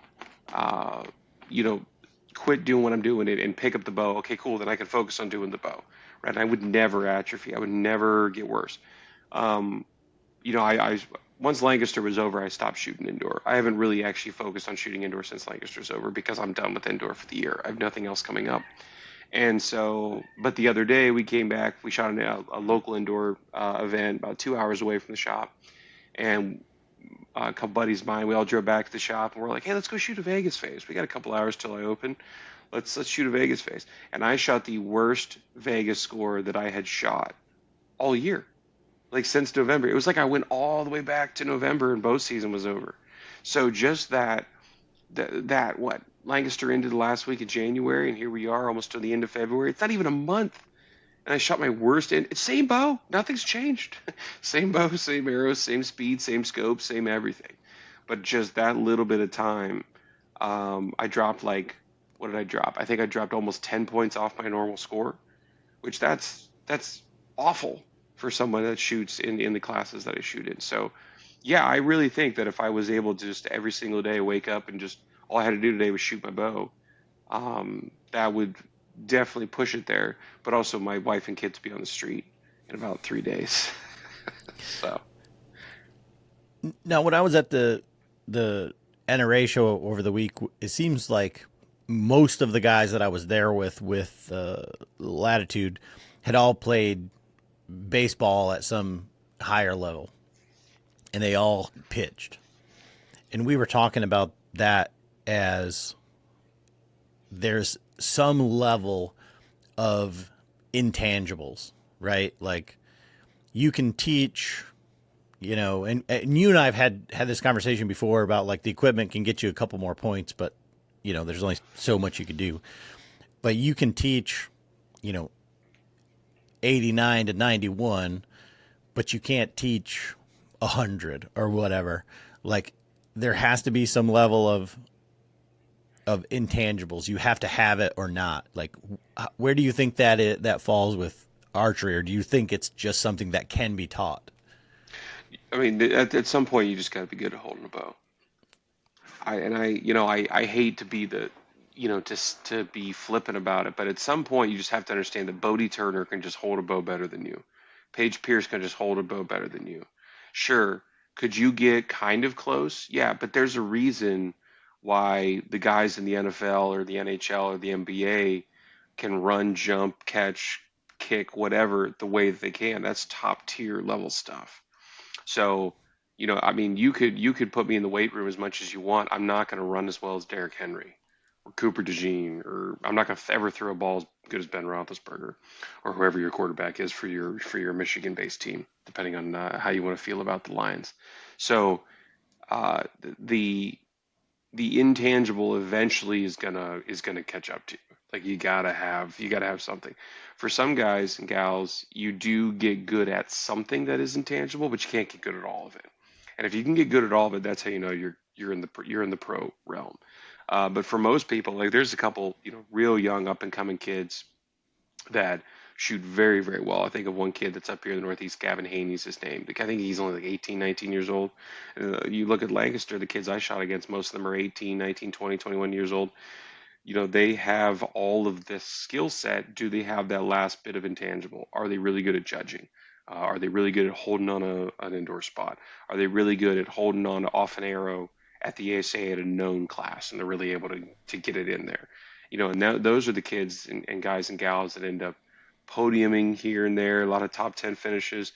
quit doing what I'm doing and pick up the bow, okay, cool, then I can focus on doing the bow, right? And I would never atrophy. I would never get worse. I once Lancaster was over, I stopped shooting indoor. I haven't really actually focused on shooting indoor since Lancaster's over because I'm done with indoor for the year. I have nothing else coming up. And so, but the other day we came back, we shot a local indoor event about 2 hours away from the shop. And a couple buddies of mine, we all drove back to the shop and we're like, hey, let's go shoot a Vegas phase. We got a couple hours till I open. Let's shoot a Vegas phase. And I shot the worst Vegas score that I had shot all year. Like since November. It was like I went all the way back to November and bow season was over. So just that what? Lancaster ended the last week of January and here we are almost to the end of February. It's not even a month. And I shot my worst same bow. Nothing's changed. Same bow, same arrows, same speed, same scope, same everything. But just that little bit of time, I dropped what did I drop? I think I dropped almost 10 points off my normal score, which that's awful for someone that shoots in the classes that I shoot in. So, yeah, I really think that if I was able to just every single day wake up and just all I had to do today was shoot my bow, that would definitely push it there. But also, my wife and kids will be on the street in about 3 days. So, Now, when I was at the NRA show over the week, it seems like most of the guys that I was there with Latitude had all played baseball at some higher level, and they all pitched. And we were talking about that as there's some level of intangibles, right? Like you can teach, and you and I have had this conversation before about like the equipment can get you a couple more points, but there's only so much you could do. But you can teach, 89 to 91, but you can't teach 100 or whatever. Like there has to be some level of intangibles. You have to have it or not. Like where do you think that falls with archery, or do you think it's just something that can be taught? I mean, at some point, you just got to be good at holding a bow. I hate to be to be flippant about it, but at some point, you just have to understand that Bodie Turner can just hold a bow better than you. Paige Pierce can just hold a bow better than you. Sure, could you get kind of close? Yeah, but there's a reason why the guys in the NFL or the NHL or the NBA can run, jump, catch, kick, whatever, the way that they can. That's top tier level stuff. So, I mean, you could put me in the weight room as much as you want. I'm not going to run as well as Derrick Henry or Cooper DeJean, or I'm not going to ever throw a ball as good as Ben Roethlisberger or whoever your quarterback is for your Michigan-based team, depending on how you want to feel about the Lions. So, the the intangible eventually is gonna catch up to you. Like you gotta have something. For some guys and gals, you do get good at something that is intangible, but you can't get good at all of it. And if you can get good at all of it, that's how you know you're in the pro realm. But for most people, like there's a couple, real young up and coming kids that shoot very, very well. I think of one kid that's up here in the Northeast, Gavin Haney's his name. Like, I think he's only like 18, 19 years old. You look at Lancaster, the kids I shot against, most of them are 18, 19, 20, 21 years old. They have all of this skill set. Do they have that last bit of intangible? Are they really good at judging? Are they really good at holding on an indoor spot? Are they really good at holding on off an arrow at the ASA at a known class, and they're really able to get it in there? And those are the kids and guys and gals that end up podiuming here and there, a lot of top 10 finishes,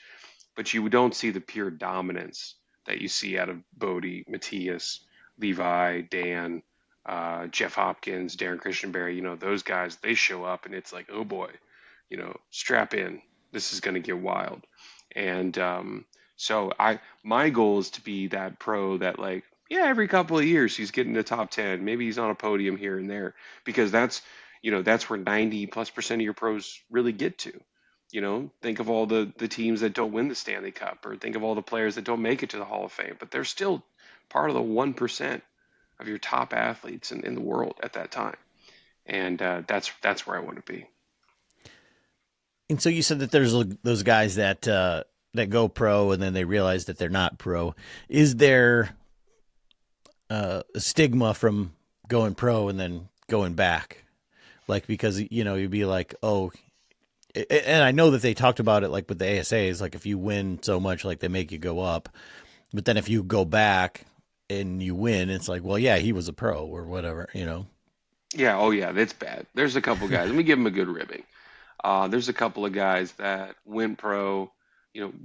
but you don't see the pure dominance that you see out of Bodie, Matthias, Levi, Dan, Jeff Hopkins, Darren Christianberry. Those guys, they show up and it's like, oh boy, strap in. This is going to get wild. And so my goal is to be that pro that, like, yeah, every couple of years he's getting the top 10. Maybe he's on a podium here and there, because that's where 90+% of your pros really get to. Think of all the teams that don't win the Stanley Cup, or think of all the players that don't make it to the Hall of Fame, but they're still part of the 1% of your top athletes in the world at that time. And that's where I want to be. And so you said that there's those guys that go pro and then they realize that they're not pro. Is there a stigma from going pro and then going back? Like, because, you'd be like, oh, and I know that they talked about it, like with the ASAs, like if you win so much, like they make you go up. But then if you go back and you win, it's like, well, yeah, he was a pro or whatever, Yeah, oh yeah, that's bad. There's a couple guys. Let me give them a good ribbing. There's a couple of guys that went pro,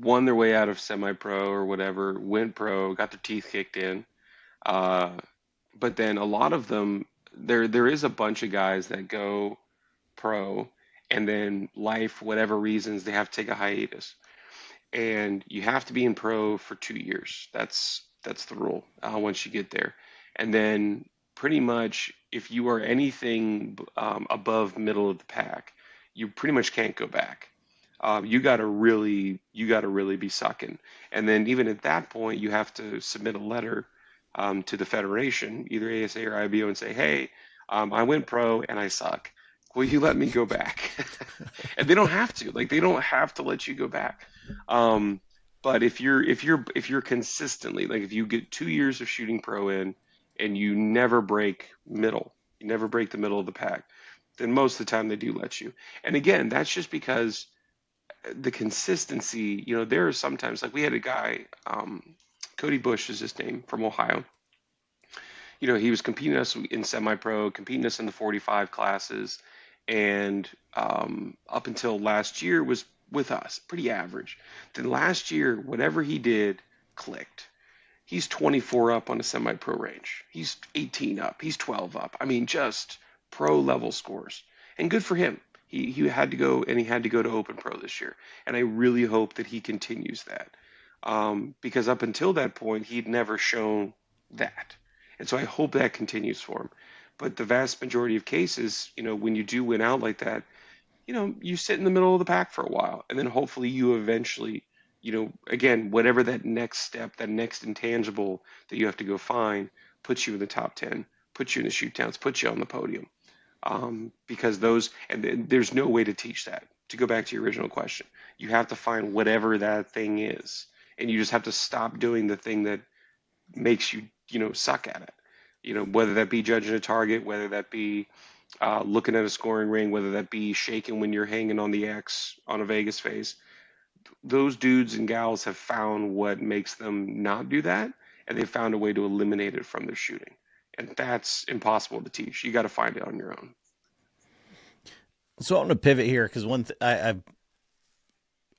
won their way out of semi-pro or whatever, went pro, got their teeth kicked in. But then a lot of them, there is a bunch of guys that go pro, and then life, whatever reasons, they have to take a hiatus. And you have to be in pro for 2 years. That's the rule once you get there. And then pretty much if you are anything above middle of the pack, you pretty much can't go back. You gotta really be sucking. And then even at that point, you have to submit a letter to the federation, either ASA or IBO, and say, hey, I went pro and I suck. Will you let me go back? And they don't have to. Like, they don't have to let you go back. But if you're consistently, like, if you get 2 years of shooting pro in and you never break the middle of the pack, then most of the time they do let you. And again, that's just because the consistency, there are sometimes, like we had a guy, Cody Bush is his name, from Ohio. He was competing us in semi-pro, competing us in the 45 classes, and up until last year was with us, pretty average. Then last year, whatever he did clicked. He's 24 up on a semi-pro range. He's 18 up. He's 12 up. I mean, just pro level scores. And good for him. He had to go, and he had to go to Open Pro this year. And I really hope that he continues that. Because up until that point, he'd never shown that. And so I hope that continues for him. But the vast majority of cases, when you do win out like that, you sit in the middle of the pack for a while. And then hopefully you eventually, again, whatever that next step, that next intangible that you have to go find, puts you in the top 10, puts you in the shoot downs, puts you on the podium. Because there's no way to teach that. To go back to your original question, you have to find whatever that thing is. And you just have to stop doing the thing that makes you, suck at it. Whether that be judging a target, whether that be looking at a scoring ring, whether that be shaking when you're hanging on the X on a Vegas face. Those dudes and gals have found what makes them not do that, and they've found a way to eliminate it from their shooting. And that's impossible to teach. You got to find it on your own. So I want to pivot here because I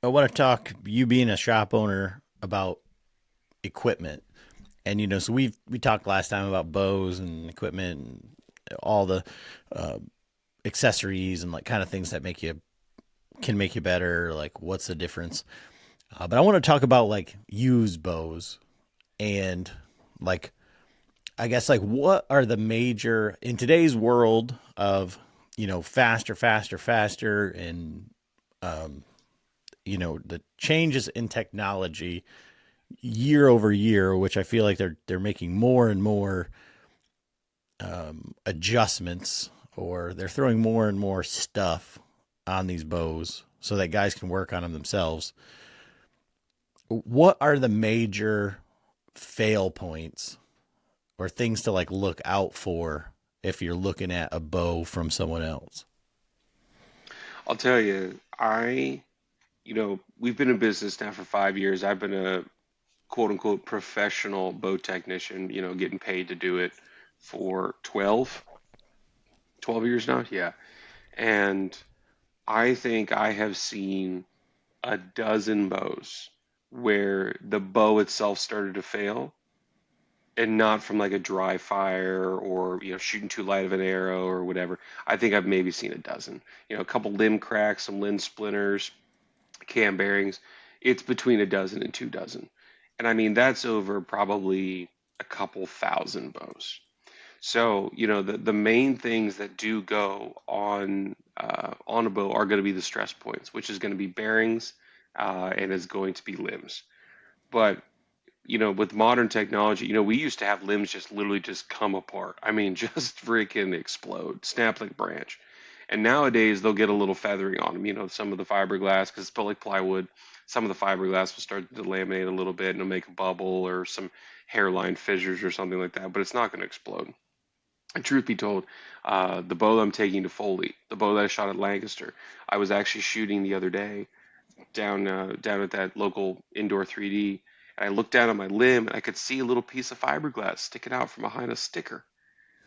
want to talk, you being a shop owner, about equipment. And, so we talked last time about bows and equipment and all the accessories and like kind of things that can make you better. Like what's the difference? But I want to talk about like used bows and like, I guess like what are the major, in today's world of, faster and, the changes in technology year over year, which I feel like they're making more and more adjustments, or they're throwing more and more stuff on these bows so that guys can work on them themselves. What are the major fail points or things to like look out for if you're looking at a bow from someone else? I'll tell you, we've been in business now for 5 years. I've been a quote unquote professional bow technician, getting paid to do it for 12 years now. Yeah. And I think I have seen a dozen bows where the bow itself started to fail, and not from like a dry fire or, shooting too light of an arrow or whatever. I think I've maybe seen a dozen, a couple limb cracks, some limb splinters, cam bearings. It's between a dozen and 2 dozen. And I mean, that's over probably a couple thousand bows. So, the main things that do go on a bow are going to be the stress points, which is going to be bearings, and is going to be limbs. But, with modern technology, we used to have limbs just literally just come apart. I mean, just freaking explode, snap like a branch. And nowadays they'll get a little feathering on them. Some of the fiberglass, because it's built like plywood, some of the fiberglass will start to laminate a little bit and it'll make a bubble or some hairline fissures or something like that, but it's not going to explode. And truth be told, the bow that I'm taking to Foley, the bow that I shot at Lancaster, I was actually shooting the other day down at that local indoor 3D, and I looked down at my limb and I could see a little piece of fiberglass sticking out from behind a sticker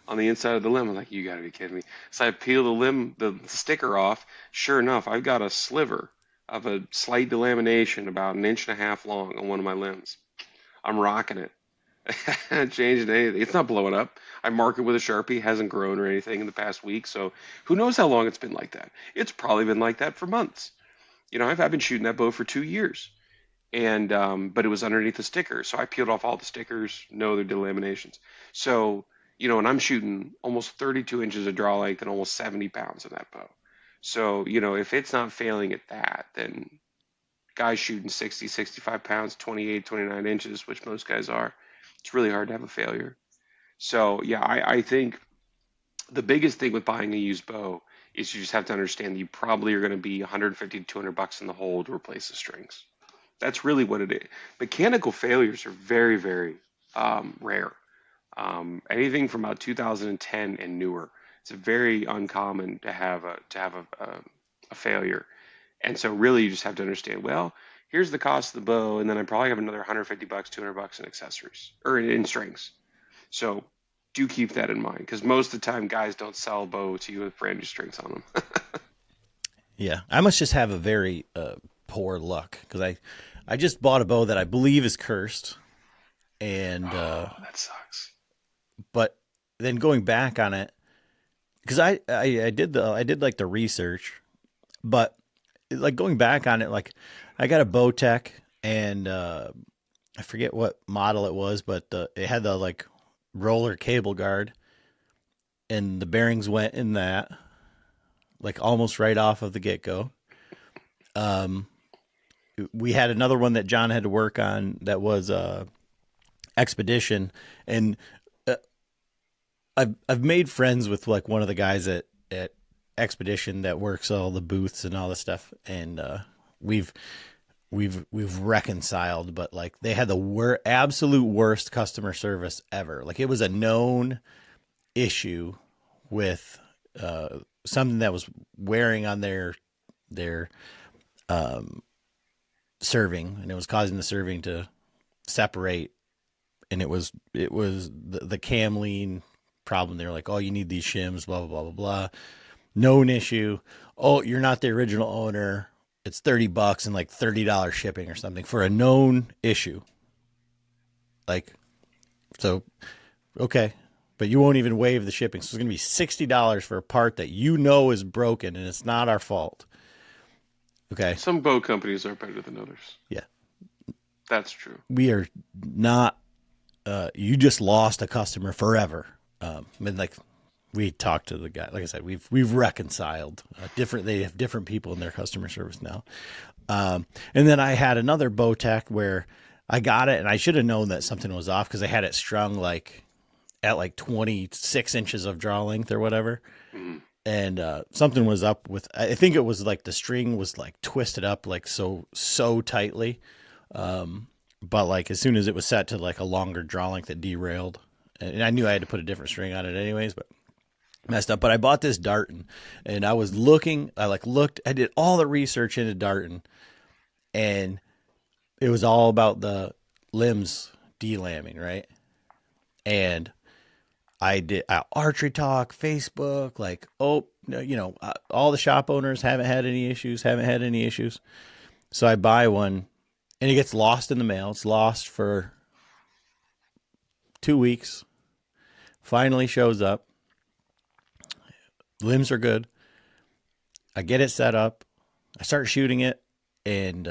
on the inside of the limb. I'm like, you got to be kidding me. So I peel the sticker off. Sure enough, I've got a sliver of a slight delamination about 1.5 inches long on one of my limbs. I'm rocking it. I haven't changed anything. It's not blowing up. I mark it with a Sharpie. It hasn't grown or anything in the past week. So who knows how long it's been like that. It's probably been like that for months. I've been shooting that bow for 2 years. And but it was underneath the sticker. So I peeled off all the stickers, no other delaminations. So, and I'm shooting almost 32 inches of draw length and almost 70 pounds in that bow. So, if it's not failing at that, then guys shooting 60, 65 pounds, 28, 29 inches, which most guys are, it's really hard to have a failure. So, yeah, I think the biggest thing with buying a used bow is you just have to understand that you probably are going to be 150 to 200 bucks in the hole to replace the strings. That's really what it is. Mechanical failures are very, very rare. Anything from about 2010 and newer, It's very uncommon to have a failure. And so really you just have to understand, well, here's the cost of the bow, and then I probably have another 150 bucks, 200 bucks in accessories or in strings. So do keep that in mind, because most of the time guys don't sell a bow to you with brand new strings on them. Yeah, I must just have a very poor luck, because I just bought a bow that I believe is cursed, and That sucks. but then going back on it, because I did like the research, but like going back on it, like I got a Bowtech, and I forget what model it was, but it had the like roller cable guard, and the bearings went in that like almost right off of the get go. We had another one that John had to work on that was Expedition, and I've made friends with like one of the guys at Expedition that works all the booths and all this stuff, and we've reconciled, but like they had the absolute worst customer service ever. Like it was a known issue with something that was wearing on their serving, and it was causing the serving to separate, and it was the cam lean problem. They were like, oh, you need these shims, blah blah blah blah blah. Known issue. Oh, you're not the original owner. It's $30 and like $30 shipping or something for a known issue. Like, so, okay, but you won't even waive the shipping. So it's going to be $60 for a part that you know is broken and it's not our fault. Okay. Some bow companies are better than others. Yeah. That's true. We are not, you just lost a customer forever. I mean, like, we talked to the guy. Like I said, we've reconciled. They have different people in their customer service now. And then I had another Bowtech where I got it, and I should have known that something was off because I had it strung like at like 26 inches of draw length or whatever. Mm. And something was up with. I think it was like the string was like twisted up like so tightly. But like as soon as it was set to like a longer draw length, it derailed. And I knew I had to put a different string on it anyways, but messed up. But I bought this Darton, and I was looking. I did all the research into Darton, and it was all about the limbs delambing, right? And I did Archery Talk, Facebook, like, oh, you know, all the shop owners haven't had any issues. So I buy one, and it gets lost in the mail. It's lost for 2 weeks. Finally shows up. Limbs are good. I get it set up. I start shooting it, and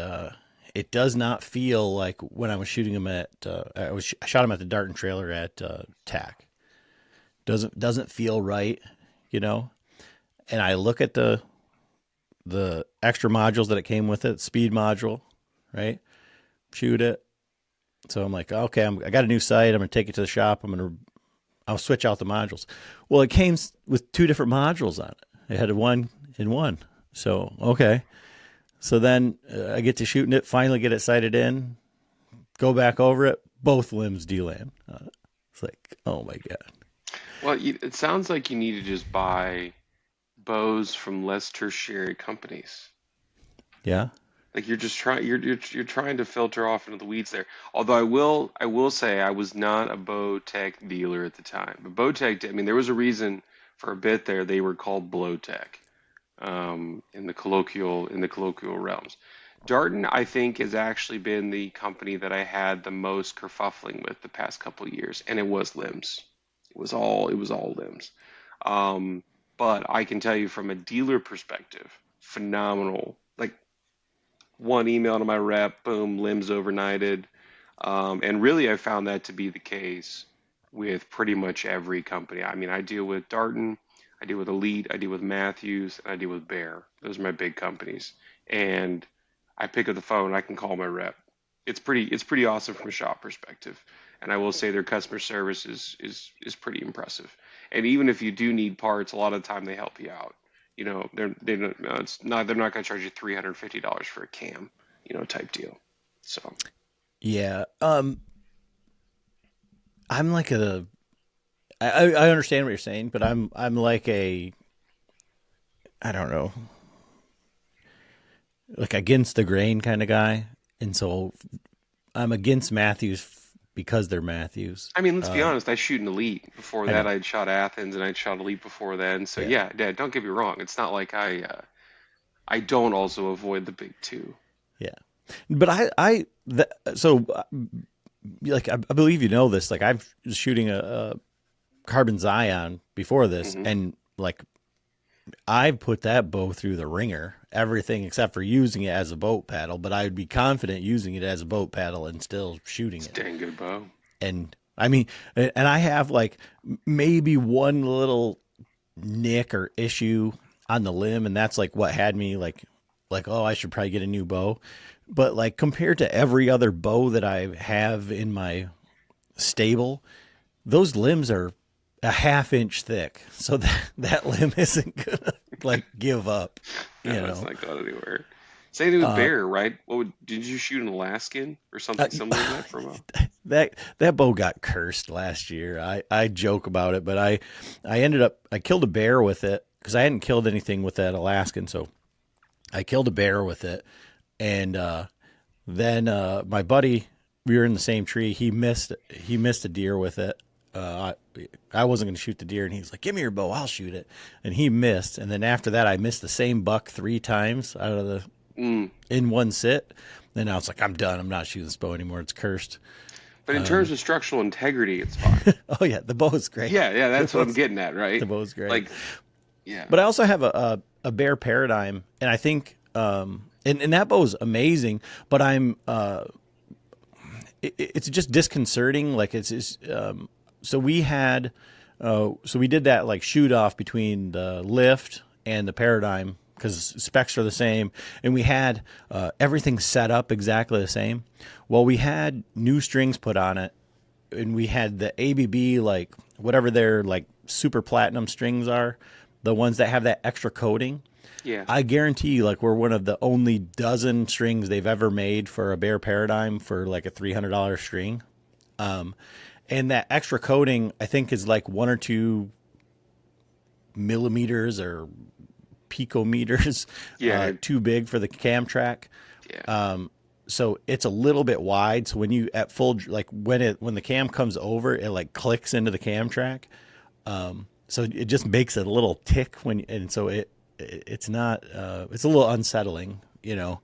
it does not feel like when I was shooting them at. I shot them at the Darton trailer at TAC. Doesn't feel right, you know. And I look at the extra modules that it came with it, speed module, right? Shoot it. So I'm like, okay, I got a new sight. I'm gonna take it to the shop. I'll switch out the modules. Well, it came with two different modules on it. It had one in one. So, okay. So then I get to shooting it, finally get it sighted in, go back over it, both limbs delam. It's like, oh my God. Well, it sounds like you need to just buy bows from less tertiary companies. Yeah. Like you're just you're trying to filter off into the weeds there. Although I will say I was not a Bowtech dealer at the time. But Bowtech, I mean, there was a reason for a bit there they were called Blowtech, in the colloquial realms. Darton, I think, has actually been the company that I had the most kerfuffling with the past couple of years, and it was limbs. It was all limbs. But I can tell you from a dealer perspective, phenomenal. Like one email to my rep, boom, limbs overnighted. And really, I found that to be the case with pretty much every company. I mean, I deal with Darton, I deal with Elite, I deal with Matthews, and I deal with Bear. Those are my big companies. And I pick up the phone, I can call my rep. It's pretty awesome from a shop perspective. And I will say their customer service is pretty impressive. And even if you do need parts, a lot of the time they help you out. You know, they're not going to charge you $350 for a cam, you know, type deal. So yeah, I'm like I understand what you're saying, but I'm like I don't know, like against the grain kind of guy, and so I'm against Matthews because they're Matthews. I mean, let's be honest. I shoot an elite. Before I that, know. I'd shot Athens, and I'd shot elite before then. So yeah, don't get me wrong. It's not like I don't also avoid the big two. Yeah, but like I believe you know this. Like I was shooting a carbon Zion before this, and like I put that bow through the ringer, everything except for using it as a boat paddle. But I would be confident using it as a boat paddle and still shooting It's it. a dang good bow. And I mean, and I have like maybe one little nick or issue on the limb, and that's like what had me like, oh, I should probably get a new bow. But like compared to every other bow that I have in my stable, those limbs are a half-inch thick, so that limb isn't gonna like give up. You know, it's not going anywhere. Same thing with bear, right? Did you shoot an Alaskan or something similar to that from that bow got cursed last year. I joke about it, but I killed a bear with it because I hadn't killed anything with that Alaskan, so I killed a bear with it, and then my buddy, we were in the same tree. He missed a deer with it. I wasn't going to shoot the deer, and he's like, "Give me your bow, I'll shoot it." And he missed, and then after that, I missed the same buck 3 times out of the in one sit. Then I was like, "I'm done. I'm not shooting this bow anymore. It's cursed." But in terms of structural integrity, it's fine. Oh yeah, the bow is great. Yeah, that's what I'm getting at, right? The bow's great. Like, yeah. But I also have a bear paradigm, and I think and that bow is amazing. But I'm it's just disconcerting. Like it's so we did that like shoot off between the lift and the paradigm because specs are the same, and we had everything set up exactly the same. Well, we had new strings put on it, and we had the ABB, like whatever their like super platinum strings are, the ones that have that extra coating. Yeah. I guarantee you, like, we're one of the only dozen strings they've ever made for a bear paradigm for like a $300 string. And that extra coating, I think, is like 1 or 2 millimeters or picometers too big for the cam track. Yeah. So it's a little bit wide. So when you at full, like when the cam comes over, it like clicks into the cam track. So it just makes it a little tick so it's not, it's a little unsettling, you know.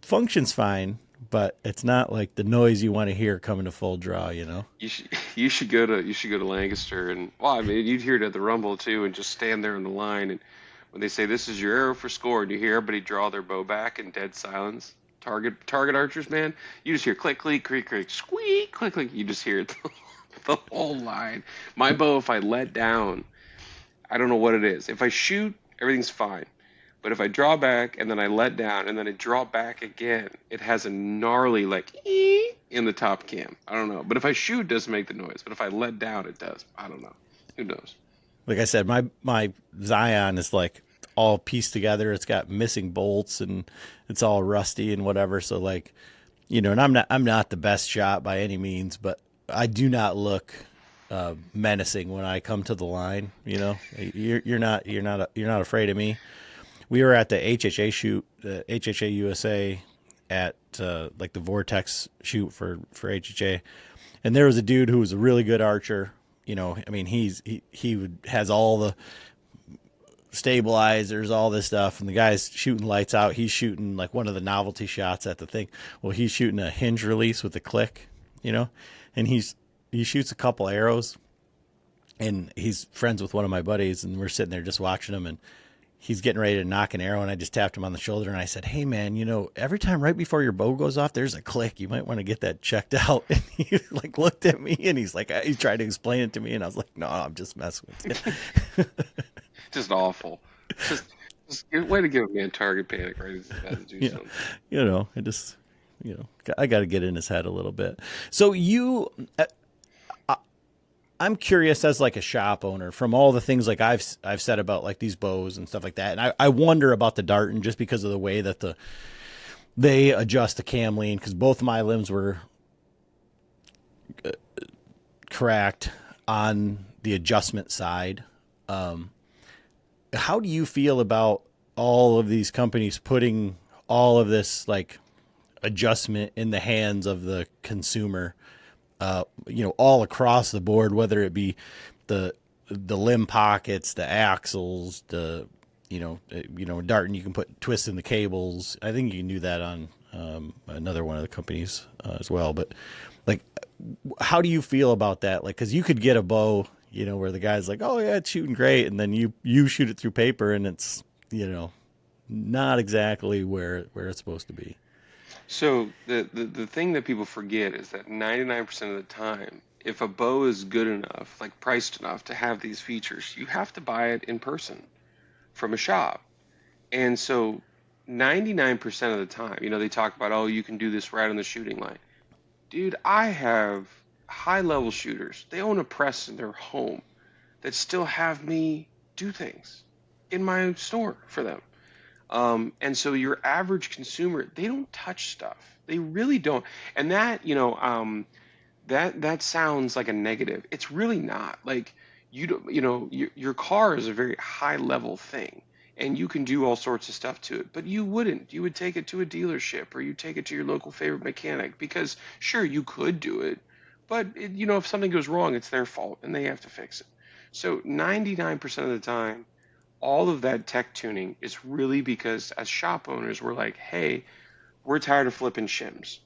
Functions fine, but it's not like the noise you want to hear coming to full draw, you know. You should go to Lancaster, and well, I mean, you'd hear it at the Rumble too, and just stand there in the line, and when they say this is your arrow for score, and you hear everybody draw their bow back in dead silence, target archers, man, you just hear click, click, click, click, squeak, click, click. You just hear it the whole line. My bow, if I let down, I don't know what it is. If I shoot, everything's fine. But if I draw back and then I let down and then I draw back again, it has a gnarly like in the top cam. I don't know. But if I shoot, it doesn't make the noise. But if I let down, it does. I don't know. Who knows? Like I said, my Zion is like all pieced together. It's got missing bolts and it's all rusty and whatever. So like, you know, and I'm not the best shot by any means, but I do not look menacing when I come to the line. You know, you're not afraid of me. We were at the HHA shoot, HHA USA at like the Vortex shoot for HHA, and there was a dude who was a really good archer. You know, I mean, he has all the stabilizers, all this stuff, and the guy's shooting lights out. He's shooting like one of the novelty shots at the thing. Well, he's shooting a hinge release with a click, you know, and he shoots a couple arrows, and he's friends with one of my buddies, and we're sitting there just watching him, and he's getting ready to knock an arrow, and I just tapped him on the shoulder, and I said, "Hey, man, you know, every time right before your bow goes off, there's a click. You might want to get that checked out." And he like looked at me, and he's like, he tried to explain it to me, and I was like, "No, I'm just messing with you." Just awful. Just way to give a man target panic, right? Something. You know, I got to get in his head a little bit. So I'm curious as like a shop owner from all the things like I've said about like these bows and stuff like that. And I wonder about the Darton just because of the way that they adjust the cam lean, because both of my limbs were cracked on the adjustment side. How do you feel about all of these companies putting all of this like adjustment in the hands of the consumer, all across the board, whether it be the limb pockets, the axles, Darton, you can put twists in the cables. I think you can do that on another one of the companies as well. But like, how do you feel about that? Like, cause you could get a bow, where the guy's like, oh yeah, it's shooting great. And then you shoot it through paper and it's, not exactly where it's supposed to be. So the thing that people forget is that 99% of the time, if a bow is good enough, like priced enough to have these features, you have to buy it in person from a shop. And so 99% of the time, they talk about, oh, you can do this right on the shooting line. Dude, I have high-level shooters. They own a press in their home that still have me do things in my store for them. And so your average consumer, they don't touch stuff. They really don't. And that, that sounds like a negative. It's really not. Like your car is a very high level thing, and you can do all sorts of stuff to it. But you wouldn't. You would take it to a dealership, or you take it to your local favorite mechanic, because sure, you could do it, but if something goes wrong, it's their fault and they have to fix it. So 99% of the time, all of that tech tuning is really because as shop owners, we're like, hey, we're tired of flipping shims.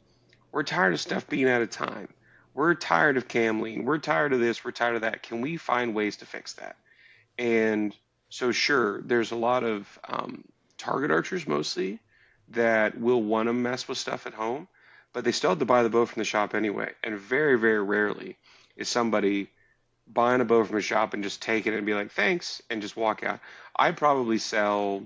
We're tired of stuff being out of time. We're tired of cam lean. We're tired of this. We're tired of that. Can we find ways to fix that? And so sure, there's a lot of target archers mostly that will want to mess with stuff at home, but they still have to buy the bow from the shop anyway. And very, very rarely is somebody buying a bow from a shop and just take it and be like, thanks, and just walk out. I probably sell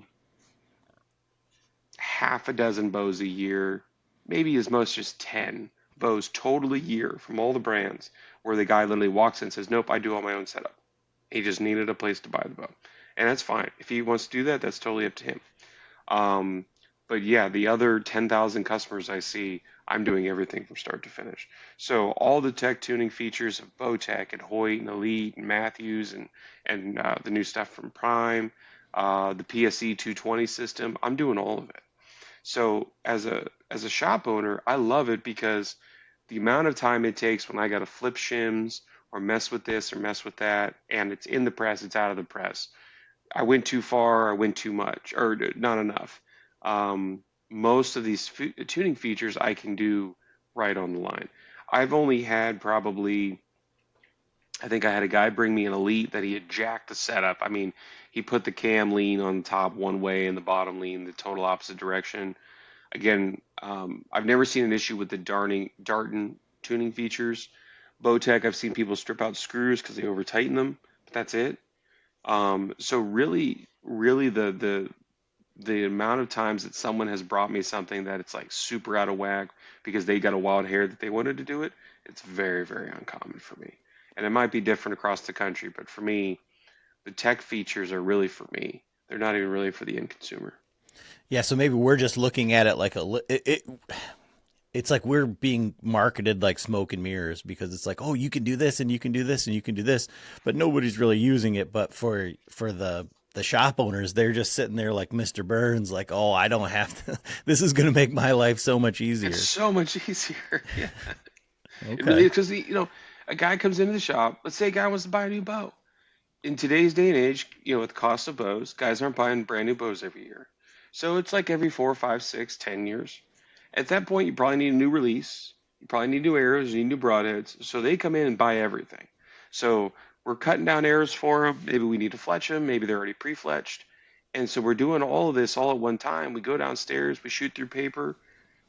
half a dozen bows a year, maybe as much as 10 bows total a year from all the brands, where the guy literally walks in and says, nope, I do all my own setup. He just needed a place to buy the bow. And that's fine. If he wants to do that, that's totally up to him. But yeah, the other 10,000 customers I see, I'm doing everything from start to finish. So all the tech tuning features of Bowtech and Hoyt and Elite and Matthews and the new stuff from Prime, the PSE 220 system, I'm doing all of it. So as a shop owner, I love it because the amount of time it takes when I got to flip shims or mess with this or mess with that, and it's in the press, it's out of the press. I went too far, I went too much, or not enough. Most of these tuning features I can do right on the line. I've only had probably, I think I had a guy bring me an Elite that he had jacked the setup. I mean, he put the cam lean on the top one way and the bottom lean the total opposite direction. Again, I've never seen an issue with the Darton tuning features. Bowtech, I've seen people strip out screws because they over tighten them, but that's it. So really the amount of times that someone has brought me something that it's like super out of whack because they got a wild hair that they wanted to do it, it's very, very uncommon for me. And it might be different across the country, but for me, the tech features are really for me. They're not even really for the end consumer. Yeah, so maybe we're just looking at it like it's like we're being marketed like smoke and mirrors, because it's like, oh, you can do this and you can do this and you can do this, but nobody's really using it. But for the shop owners, they're just sitting there like Mr. Burns, like, oh, I don't have to. This is going to make my life so much easier. It's so much easier. Yeah. Okay. It really, because a guy comes into the shop. Let's say a guy wants to buy a new bow. In today's day and age, with the cost of bows, guys aren't buying brand new bows every year. So it's like every 4, 5, 6, 10 years. At that point, you probably need a new release. You probably need new arrows. You need new broadheads. So they come in and buy everything. So we're cutting down arrows for them. Maybe we need to fletch them. Maybe they're already pre-fletched. And so we're doing all of this all at one time. We go downstairs. We shoot through paper,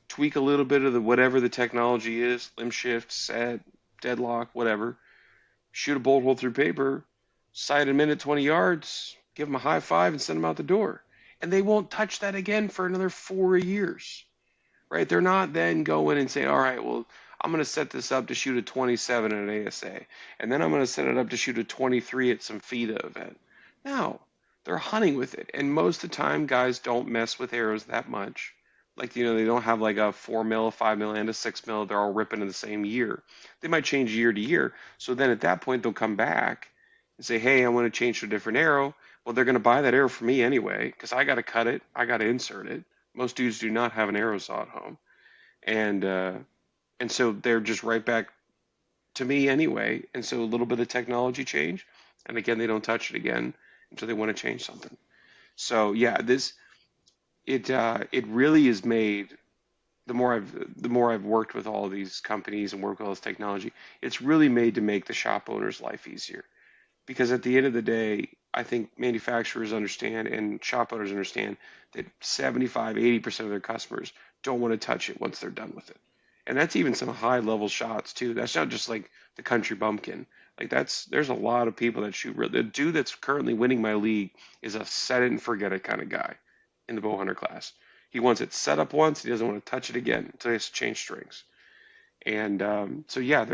tweak a little bit of whatever the technology is, limb shift, set, deadlock, whatever. Shoot a bolt hole through paper, sight them in at 20 yards, give them a high five, and send them out the door. And they won't touch that again for another 4 years. Right? They're not then going and saying, all right, well, I'm going to set this up to shoot a 27 at an ASA, and then I'm going to set it up to shoot a 23 at some FIDA event. No, they're hunting with it. And most of the time, guys don't mess with arrows that much. Like, they don't have like a 4 mil, a 5 mil, and a 6 mil. They're all ripping in the same year. They might change year to year. So then at that point, they'll come back and say, hey, I want to change to a different arrow. Well, they're going to buy that arrow from me anyway because I got to cut it. I got to insert it. Most dudes do not have an arrow saw at home. And, uh, and so they're just right back to me anyway. And so a little bit of technology change. And again, they don't touch it again until they want to change something. So yeah, it really is made. The more I've worked with all of these companies and worked with all this technology, it's really made to make the shop owner's life easier. Because at the end of the day, I think manufacturers understand and shop owners understand that 75, 80% of their customers don't want to touch it once they're done with it. And that's even some high level shots too. That's not just like the country bumpkin. Like there's a lot of people that shoot. The dude that's currently winning my league is a set it and forget it kind of guy in the Bowhunter class. He wants it set up once. He doesn't want to touch it again until he has to change strings. And so yeah,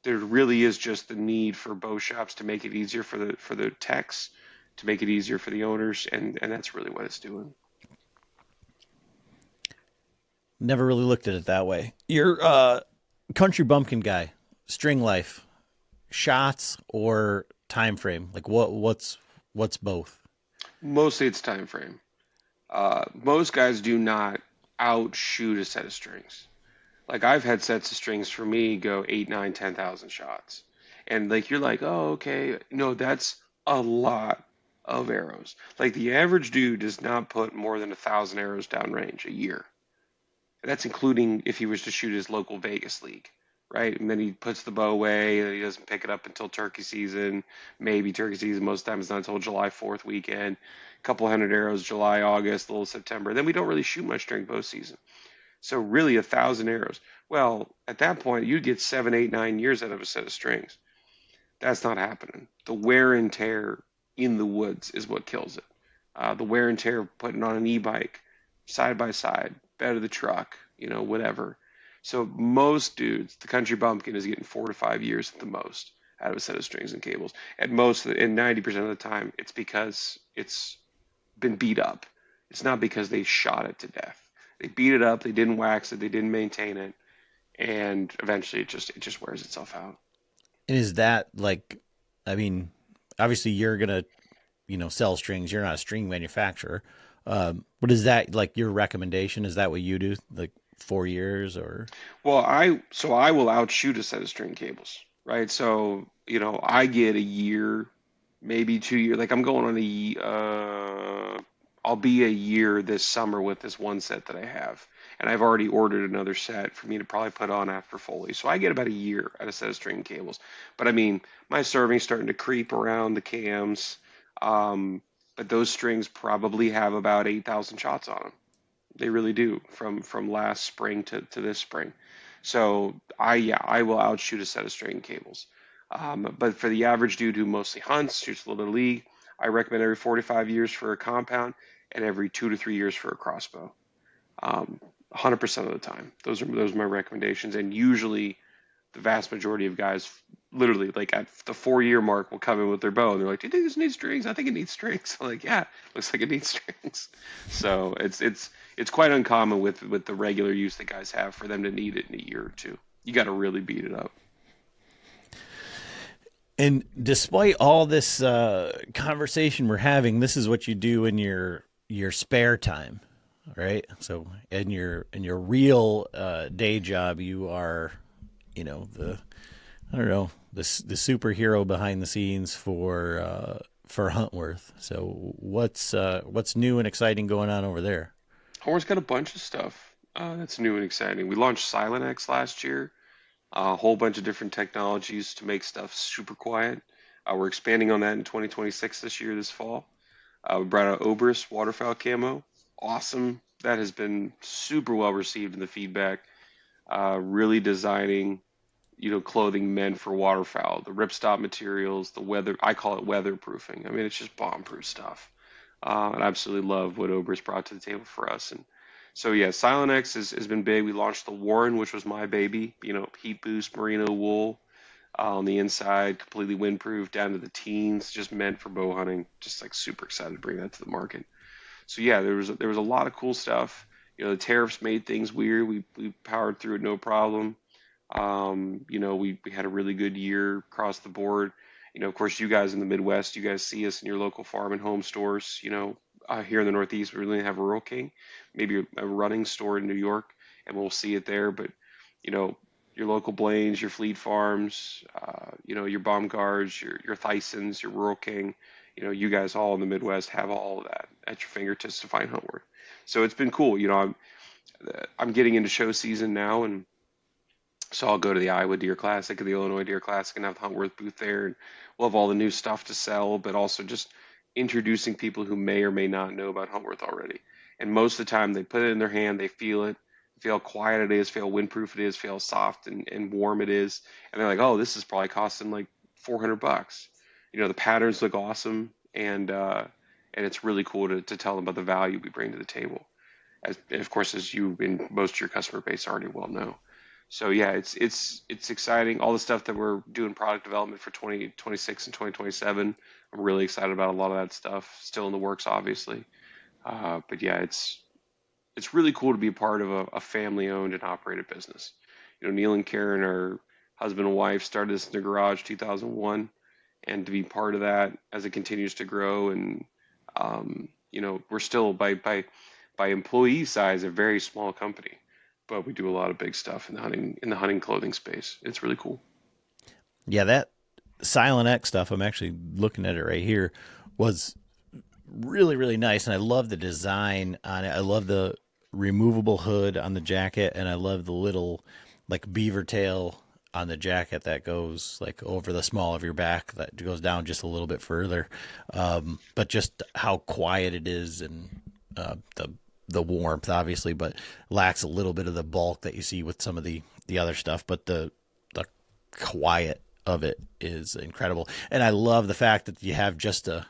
there really is just the need for bow shops to make it easier for the techs, to make it easier for the owners, and that's really what it's doing. Never really looked at it that way. You're country bumpkin guy, string life, shots or time frame? Like what's both? Mostly it's time frame. Most guys do not outshoot a set of strings. Like I've had sets of strings for me go 8, 9, 10,000 shots. And like you're like, oh, okay. No, that's a lot of arrows. Like the average dude does not put more than 1,000 arrows downrange a year. That's including if he was to shoot his local Vegas league, right? And then he puts the bow away and he doesn't pick it up until turkey season. Maybe turkey season, most of the time it's not until July 4th weekend. A couple hundred arrows, July, August, a little September. Then we don't really shoot much during bow season. So really 1,000 arrows. Well, at that point, you'd get 7, 8, 9 years out of a set of strings. That's not happening. The wear and tear in the woods is what kills it. The wear and tear of putting on an e-bike, side by side, bed of the truck, whatever. So most dudes, the country bumpkin is getting 4 to 5 years at the most out of a set of strings and cables. At most, and 90% of the time, it's because it's been beat up. It's not because they shot it to death. They beat it up, they didn't wax it, they didn't maintain it, and eventually it just wears itself out. And is that obviously you're gonna, sell strings. You're not a string manufacturer. But is that like your recommendation? Is that what you do? Like 4 years or? Well, I will outshoot a set of string cables, right? So, I get a year, maybe 2 years. Like I'm going on I'll be a year this summer with this one set that I have. And I've already ordered another set for me to probably put on after Foley. So I get about a year out of a set of string cables. But I mean, my serving's starting to creep around the cams. But those strings probably have about 8,000 shots on them. They really do from last spring to this spring. So I will outshoot a set of string cables. But for the average dude who mostly hunts, shoots a little bit of league, I recommend every 4 to 5 years for a compound and every 2 to 3 years for a crossbow. 100% of the time. Those are my recommendations. And usually the vast majority of guys literally like at the 4 year mark will come in with their bow and they're like, do you think this needs strings? I think it needs strings. I'm like, yeah, looks like it needs strings. So it's quite uncommon with the regular use that guys have for them to need it in a year or two. You got to really beat it up. And despite all this conversation we're having, this is what you do in your spare time, right? So in your real day job, you are, the superhero behind the scenes for Huntworth. So what's new and exciting going on over there? Huntworth's got a bunch of stuff that's new and exciting. We launched Silent X last year. A whole bunch of different technologies to make stuff super quiet. We're expanding on that in 2026 this fall. We brought out Oberus waterfowl camo. Awesome. That has been super well received in the feedback. Really designing, clothing meant for waterfowl. The ripstop materials, the weather, I call it weatherproofing. I mean, it's just bomb-proof stuff. And I absolutely love what Oberus brought to the table for us. And so yeah, Silent X has been big. We launched the Warren, which was my baby. Heat boost merino wool on the inside, completely windproof down to the teens, just meant for bow hunting. Just like super excited to bring that to the market. So yeah, there was a lot of cool stuff. The tariffs made things weird. We powered through it no problem. We had a really good year across the board. Of course, you guys in the Midwest, you guys see us in your local farm and home stores. Here in the Northeast, we really have a Rural King, maybe a running store in New York, and we'll see it there. But, you know, your local Blaines, your Fleet Farms, your Baumgarts, your Thysons, your Rural King, you guys all in the Midwest have all of that at your fingertips to find Huntworth. So it's been cool. I'm getting into show season now, and so I'll go to the Iowa Deer Classic and the Illinois Deer Classic and have the Huntworth booth there, and we'll have all the new stuff to sell, but also just introducing people who may or may not know about Huntworth already. And most of the time, they put it in their hand, they feel how quiet it is, feel how windproof it is, feel how soft and warm it is, and they're like, "Oh, this is probably costing like $400." The patterns look awesome, and it's really cool to tell them about the value we bring to the table. And of course, as you and most of your customer base already well know. So yeah, it's exciting. All the stuff that we're doing product development for 2026 and 2027, I'm really excited about a lot of that stuff. Still in the works, obviously. But yeah, it's really cool to be a part of a family-owned and operated business. Neil and Karen are husband and wife, started this in the garage 2001, and to be part of that as it continues to grow. And we're still by employee size a very small company, but we do a lot of big stuff in the hunting clothing space. It's really cool. Yeah, that Silent X stuff, I'm actually looking at it right here, was really, really nice. And I love the design on it. I love the removable hood on the jacket, and I love the little like beaver tail on the jacket that goes like over the small of your back, that goes down just a little bit further. But just how quiet it is, and the warmth, obviously, but lacks a little bit of the bulk that you see with some of the other stuff. But the quiet of it is incredible. And I love the fact that you have just a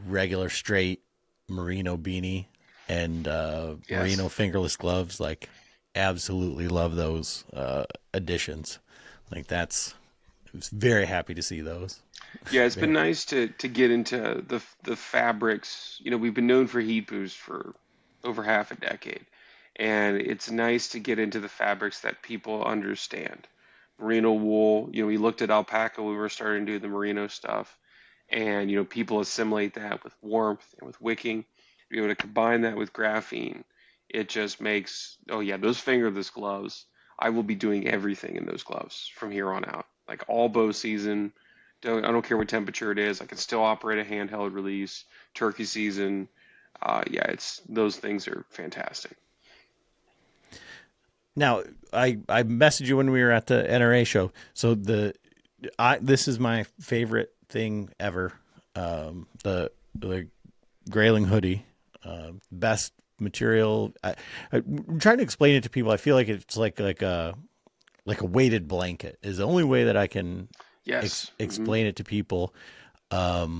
regular straight merino beanie and Yes. merino fingerless gloves. Like, absolutely love those additions. Like, I was very happy to see those. Yeah, it's been nice to get into the fabrics. We've been known for heat boosts for over half a decade, and it's nice to get into the fabrics that people understand. Merino wool, we looked at alpaca when we were starting to do the merino stuff, and people assimilate that with warmth and with wicking. To be able to combine that with graphene, it just makes, oh yeah, those fingerless gloves, I will be doing everything in those gloves from here on out, like all bow season. I don't care what temperature it is. I can still operate a handheld release. Turkey season, yeah, those things are fantastic. Now, I messaged you when we were at the NRA show. So this is my favorite thing ever. The Grayling hoodie, best material. I'm trying to explain it to people. I feel like it's like a weighted blanket is the only way that I can explain it to people. But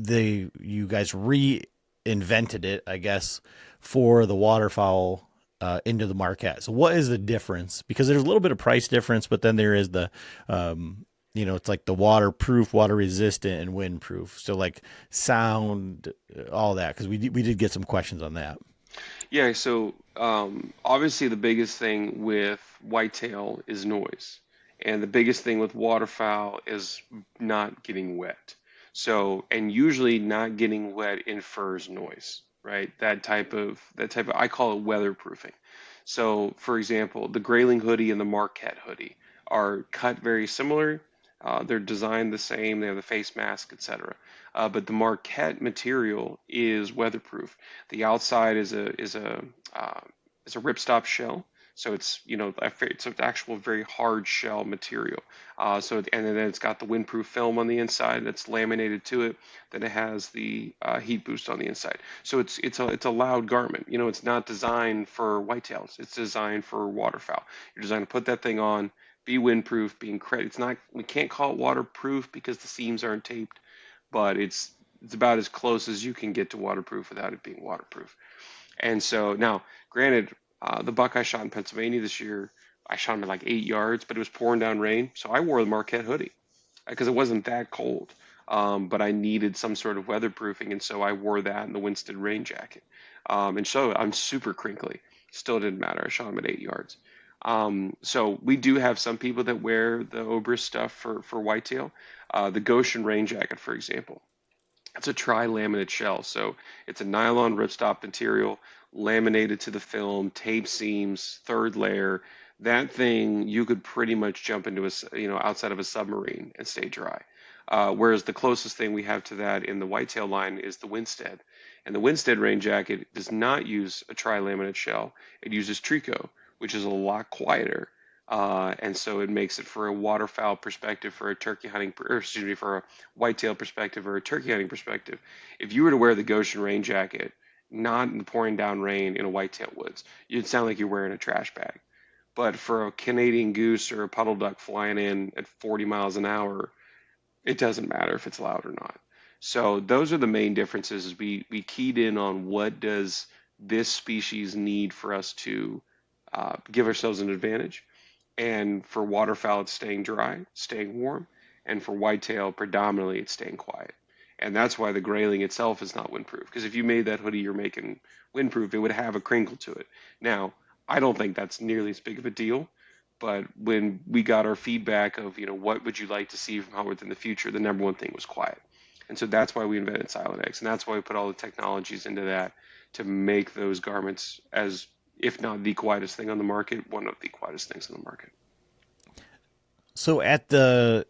you guys reinvented it, I guess, for the waterfowl into the Marquette. So what is the difference? Because there's a little bit of price difference, but then there is the, it's like the waterproof, water resistant, and windproof. So like sound, all that, because we did get some questions on that. Yeah, so obviously the biggest thing with whitetail is noise. And the biggest thing with waterfowl is not getting wet. So, and usually not getting wet infers noise, right? That type of, I call it weatherproofing. So, for example, the Grayling hoodie and the Marquette hoodie are cut very similar. They're designed the same. They have the face mask, etc. But the Marquette material is weatherproof. The outside is a ripstop shell. So it's it's an actual very hard shell material. And then it's got the windproof film on the inside that's laminated to it. Then it has the heat boost on the inside. So it's a loud garment. It's not designed for whitetails. It's designed for waterfowl. You're designed to put that thing on, be windproof, it's not. We can't call it waterproof because the seams aren't taped, but it's about as close as you can get to waterproof without it being waterproof. And so now, granted. The buck I shot in Pennsylvania this year, I shot him at like 8 yards, but it was pouring down rain. So I wore the Marquette hoodie because it wasn't that cold. but I needed some sort of weatherproofing, and so I wore that and the Winstead rain jacket. And so I'm super crinkly. Still didn't matter. I shot him at 8 yards. So we do have some people that wear the Obrist stuff for whitetail. The Goshen rain jacket, for example. It's a tri-laminate shell, so it's a nylon ripstop material, laminated to the film, tape seams, third layer. That thing you could pretty much jump into outside of a submarine and stay dry. Whereas the closest thing we have to that in the whitetail line is the Winstead, and the Winstead rain jacket does not use a tri-laminate shell. It uses Trico, which is a lot quieter. And so it makes it for a waterfowl perspective, for a turkey hunting, or excuse me, for a whitetail perspective or a turkey hunting perspective. If you were to wear the Goshen rain jacket, not in the pouring down rain in a whitetail woods, you'd sound like you're wearing a trash bag. But for a Canadian goose or a puddle duck flying in at 40 miles an hour, it doesn't matter if it's loud or not. So those are the main differences. Is we keyed in on what does this species need for us to give ourselves an advantage. And for waterfowl, it's staying dry, staying warm. And for whitetail, predominantly, it's staying quiet. And that's why the grayling itself is not windproof. Because if you made that hoodie you're making windproof, it would have a crinkle to it. Now, I don't think that's nearly as big of a deal. But when we got our feedback of, what would you like to see from Huntworth in the future, the number one thing was quiet. And so that's why we invented Silent X. And that's why we put all the technologies into that to make those garments as, if not the quietest thing on the market, one of the quietest things on the market. So at the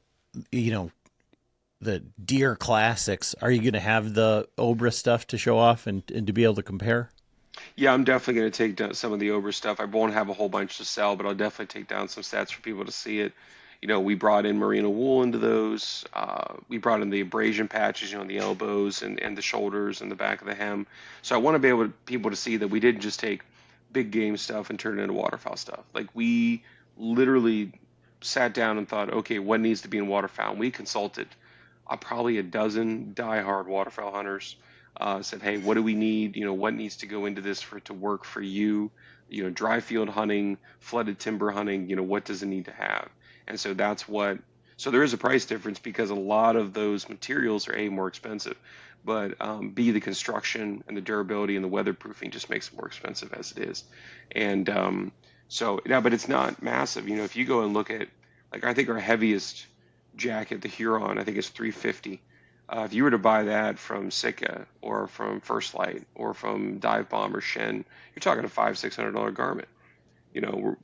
Deer Classics, are you going to have the Obra stuff to show off and to be able to compare? Yeah, I'm definitely going to take down some of the Obra stuff. I won't have a whole bunch to sell, but I'll definitely take down some stats for people to see it. We brought in merino wool into those. We brought in the abrasion patches, on the elbows and the shoulders and the back of the hem. So I want to be able people to see that we didn't just take big game stuff and turn it into waterfowl stuff. Like, we literally sat down and thought, okay, what needs to be in waterfowl? And we consulted probably a dozen diehard waterfowl hunters. Said, hey, what do we need? What needs to go into this for it to work for you? Dry field hunting, flooded timber hunting, what does it need to have? And so so there is a price difference because a lot of those materials are more expensive, but B, the construction and the durability and the weatherproofing just makes it more expensive as it is. And but it's not massive. If you go and look at, I think our heaviest jacket, the Huron, I think is $350. If you were to buy that from Sitka or from First Light or from Dive Bomb or Shen, you're talking a $500-600 garment.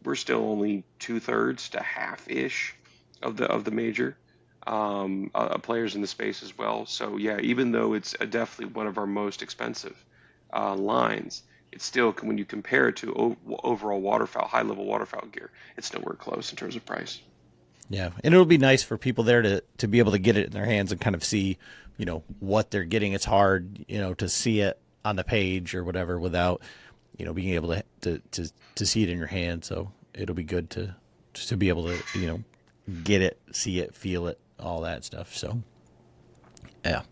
We're still only 2/3 to half-ish of the major players in the space as well. So yeah, even though it's definitely one of our most expensive lines, it's still, when you compare it to overall waterfowl, high-level waterfowl gear, it's nowhere close in terms of price. Yeah, and it'll be nice for people there to be able to get it in their hands and kind of see, what they're getting. It's hard, to see it on the page or whatever without, being able to see it in your hand. So it'll be good to be able to, get it, see it, feel it, all that stuff. So, yeah.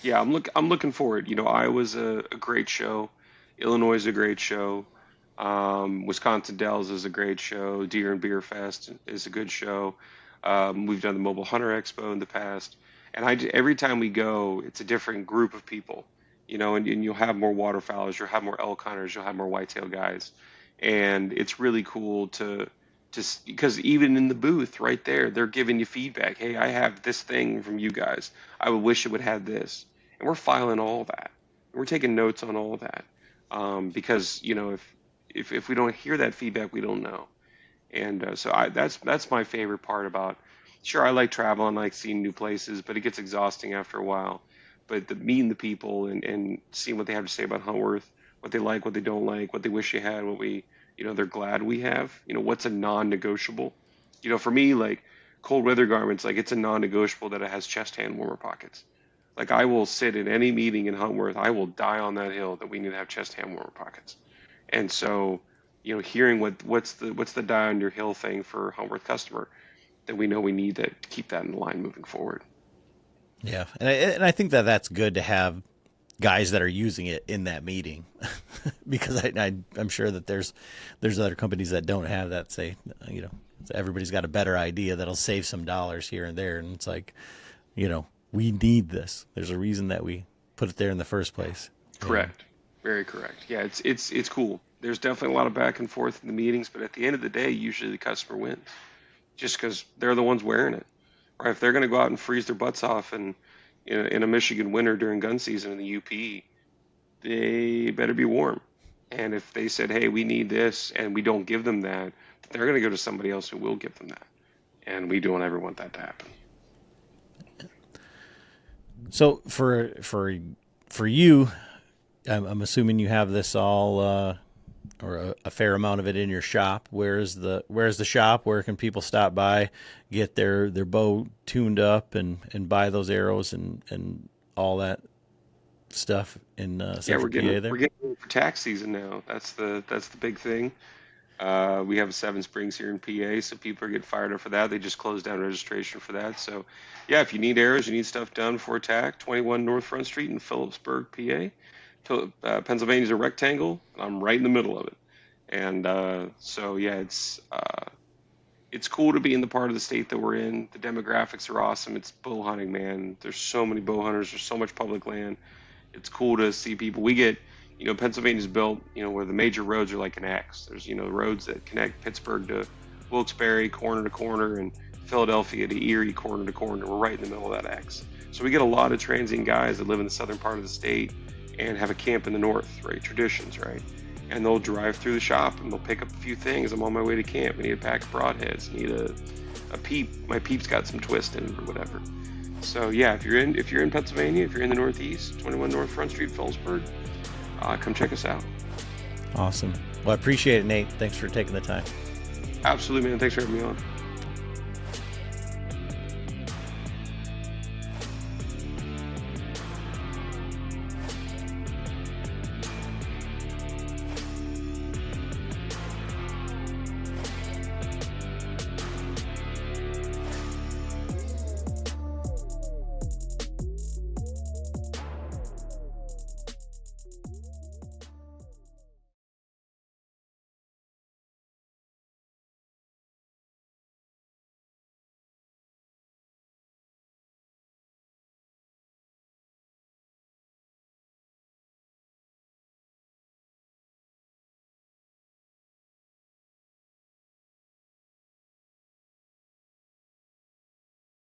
Yeah, I'm looking forward. Iowa's a great show. Illinois is a great show. Wisconsin Dells is a great show. Deer and Beer Fest is a good show. We've done the Mobile Hunter Expo in the past, and every time we go, it's a different group of people, and you'll have more waterfowlers, you'll have more elk hunters, you'll have more whitetail guys, and it's really cool to because even in the booth right there, they're giving you feedback. Hey, I have this thing from you guys. I would wish it would have this, and we're filing all that. We're taking notes on all of that, because if we don't hear that feedback, we don't know. And that's my favorite part about. Sure, I like traveling, I like seeing new places, but it gets exhausting after a while. But meeting the people and seeing what they have to say about Huntworth, what they like, what they don't like, what they wish they had, what they're glad we have. What's a non-negotiable. For me, like cold weather garments, like it's a non-negotiable that it has chest hand warmer pockets. Like I will sit in any meeting in Huntworth, I will die on that hill that we need to have chest hand warmer pockets. And so, hearing what's the die on your hill thing for Huntworth customer, that we know we need to keep that in line moving forward. Yeah, and I think that's good to have guys that are using it in that meeting, because I'm sure that there's other companies that don't have that. Say, everybody's got a better idea that'll save some dollars here and there, and it's like, we need this. There's a reason that we put it there in the first place. Correct. Very correct. Yeah, it's cool. There's definitely a lot of back and forth in the meetings, but at the end of the day, usually the customer wins, just because they're the ones wearing it. Right? If they're going to go out and freeze their butts off and in a Michigan winter during gun season in the UP, they better be warm. And if they said, hey, we need this, and we don't give them that, they're going to go to somebody else who will give them that. And we don't ever want that to happen. So for you, I'm assuming you have this all, or a fair amount of it in your shop. Where's the shop? Where can people stop by, get their bow tuned up, and buy those arrows and all that stuff in Central PA there? We're getting for tax season now. That's the big thing. We have 7 Springs here in PA, so people are getting fired up for that. They just closed down registration for that. So, yeah, if you need arrows, you need stuff done for TAC, 21 North Front Street in Phillipsburg, PA. Pennsylvania's a rectangle, and I'm right in the middle of it. And so, yeah, it's cool to be in the part of the state that we're in. The demographics are awesome. It's bow hunting, man. There's so many bow hunters. There's so much public land. It's cool to see people. We get, Pennsylvania's built, where the major roads are like an X. There's, roads that connect Pittsburgh to Wilkes-Barre, corner to corner, and Philadelphia to Erie, corner to corner. We're right in the middle of that X. So we get a lot of transient guys that live in the southern part of the state and have a camp in the north, right? Traditions, right? And they'll drive through the shop and they'll pick up a few things. I'm on my way to camp. I need a pack of broadheads. I need a peep. My peep's got some twist in it or whatever. So yeah, if you're in Pennsylvania, if you're in the Northeast, 21 North Front Street, Phillipsburg, come check us out. Awesome. Well, I appreciate it, Nate. Thanks for taking the time. Absolutely, man. Thanks for having me on.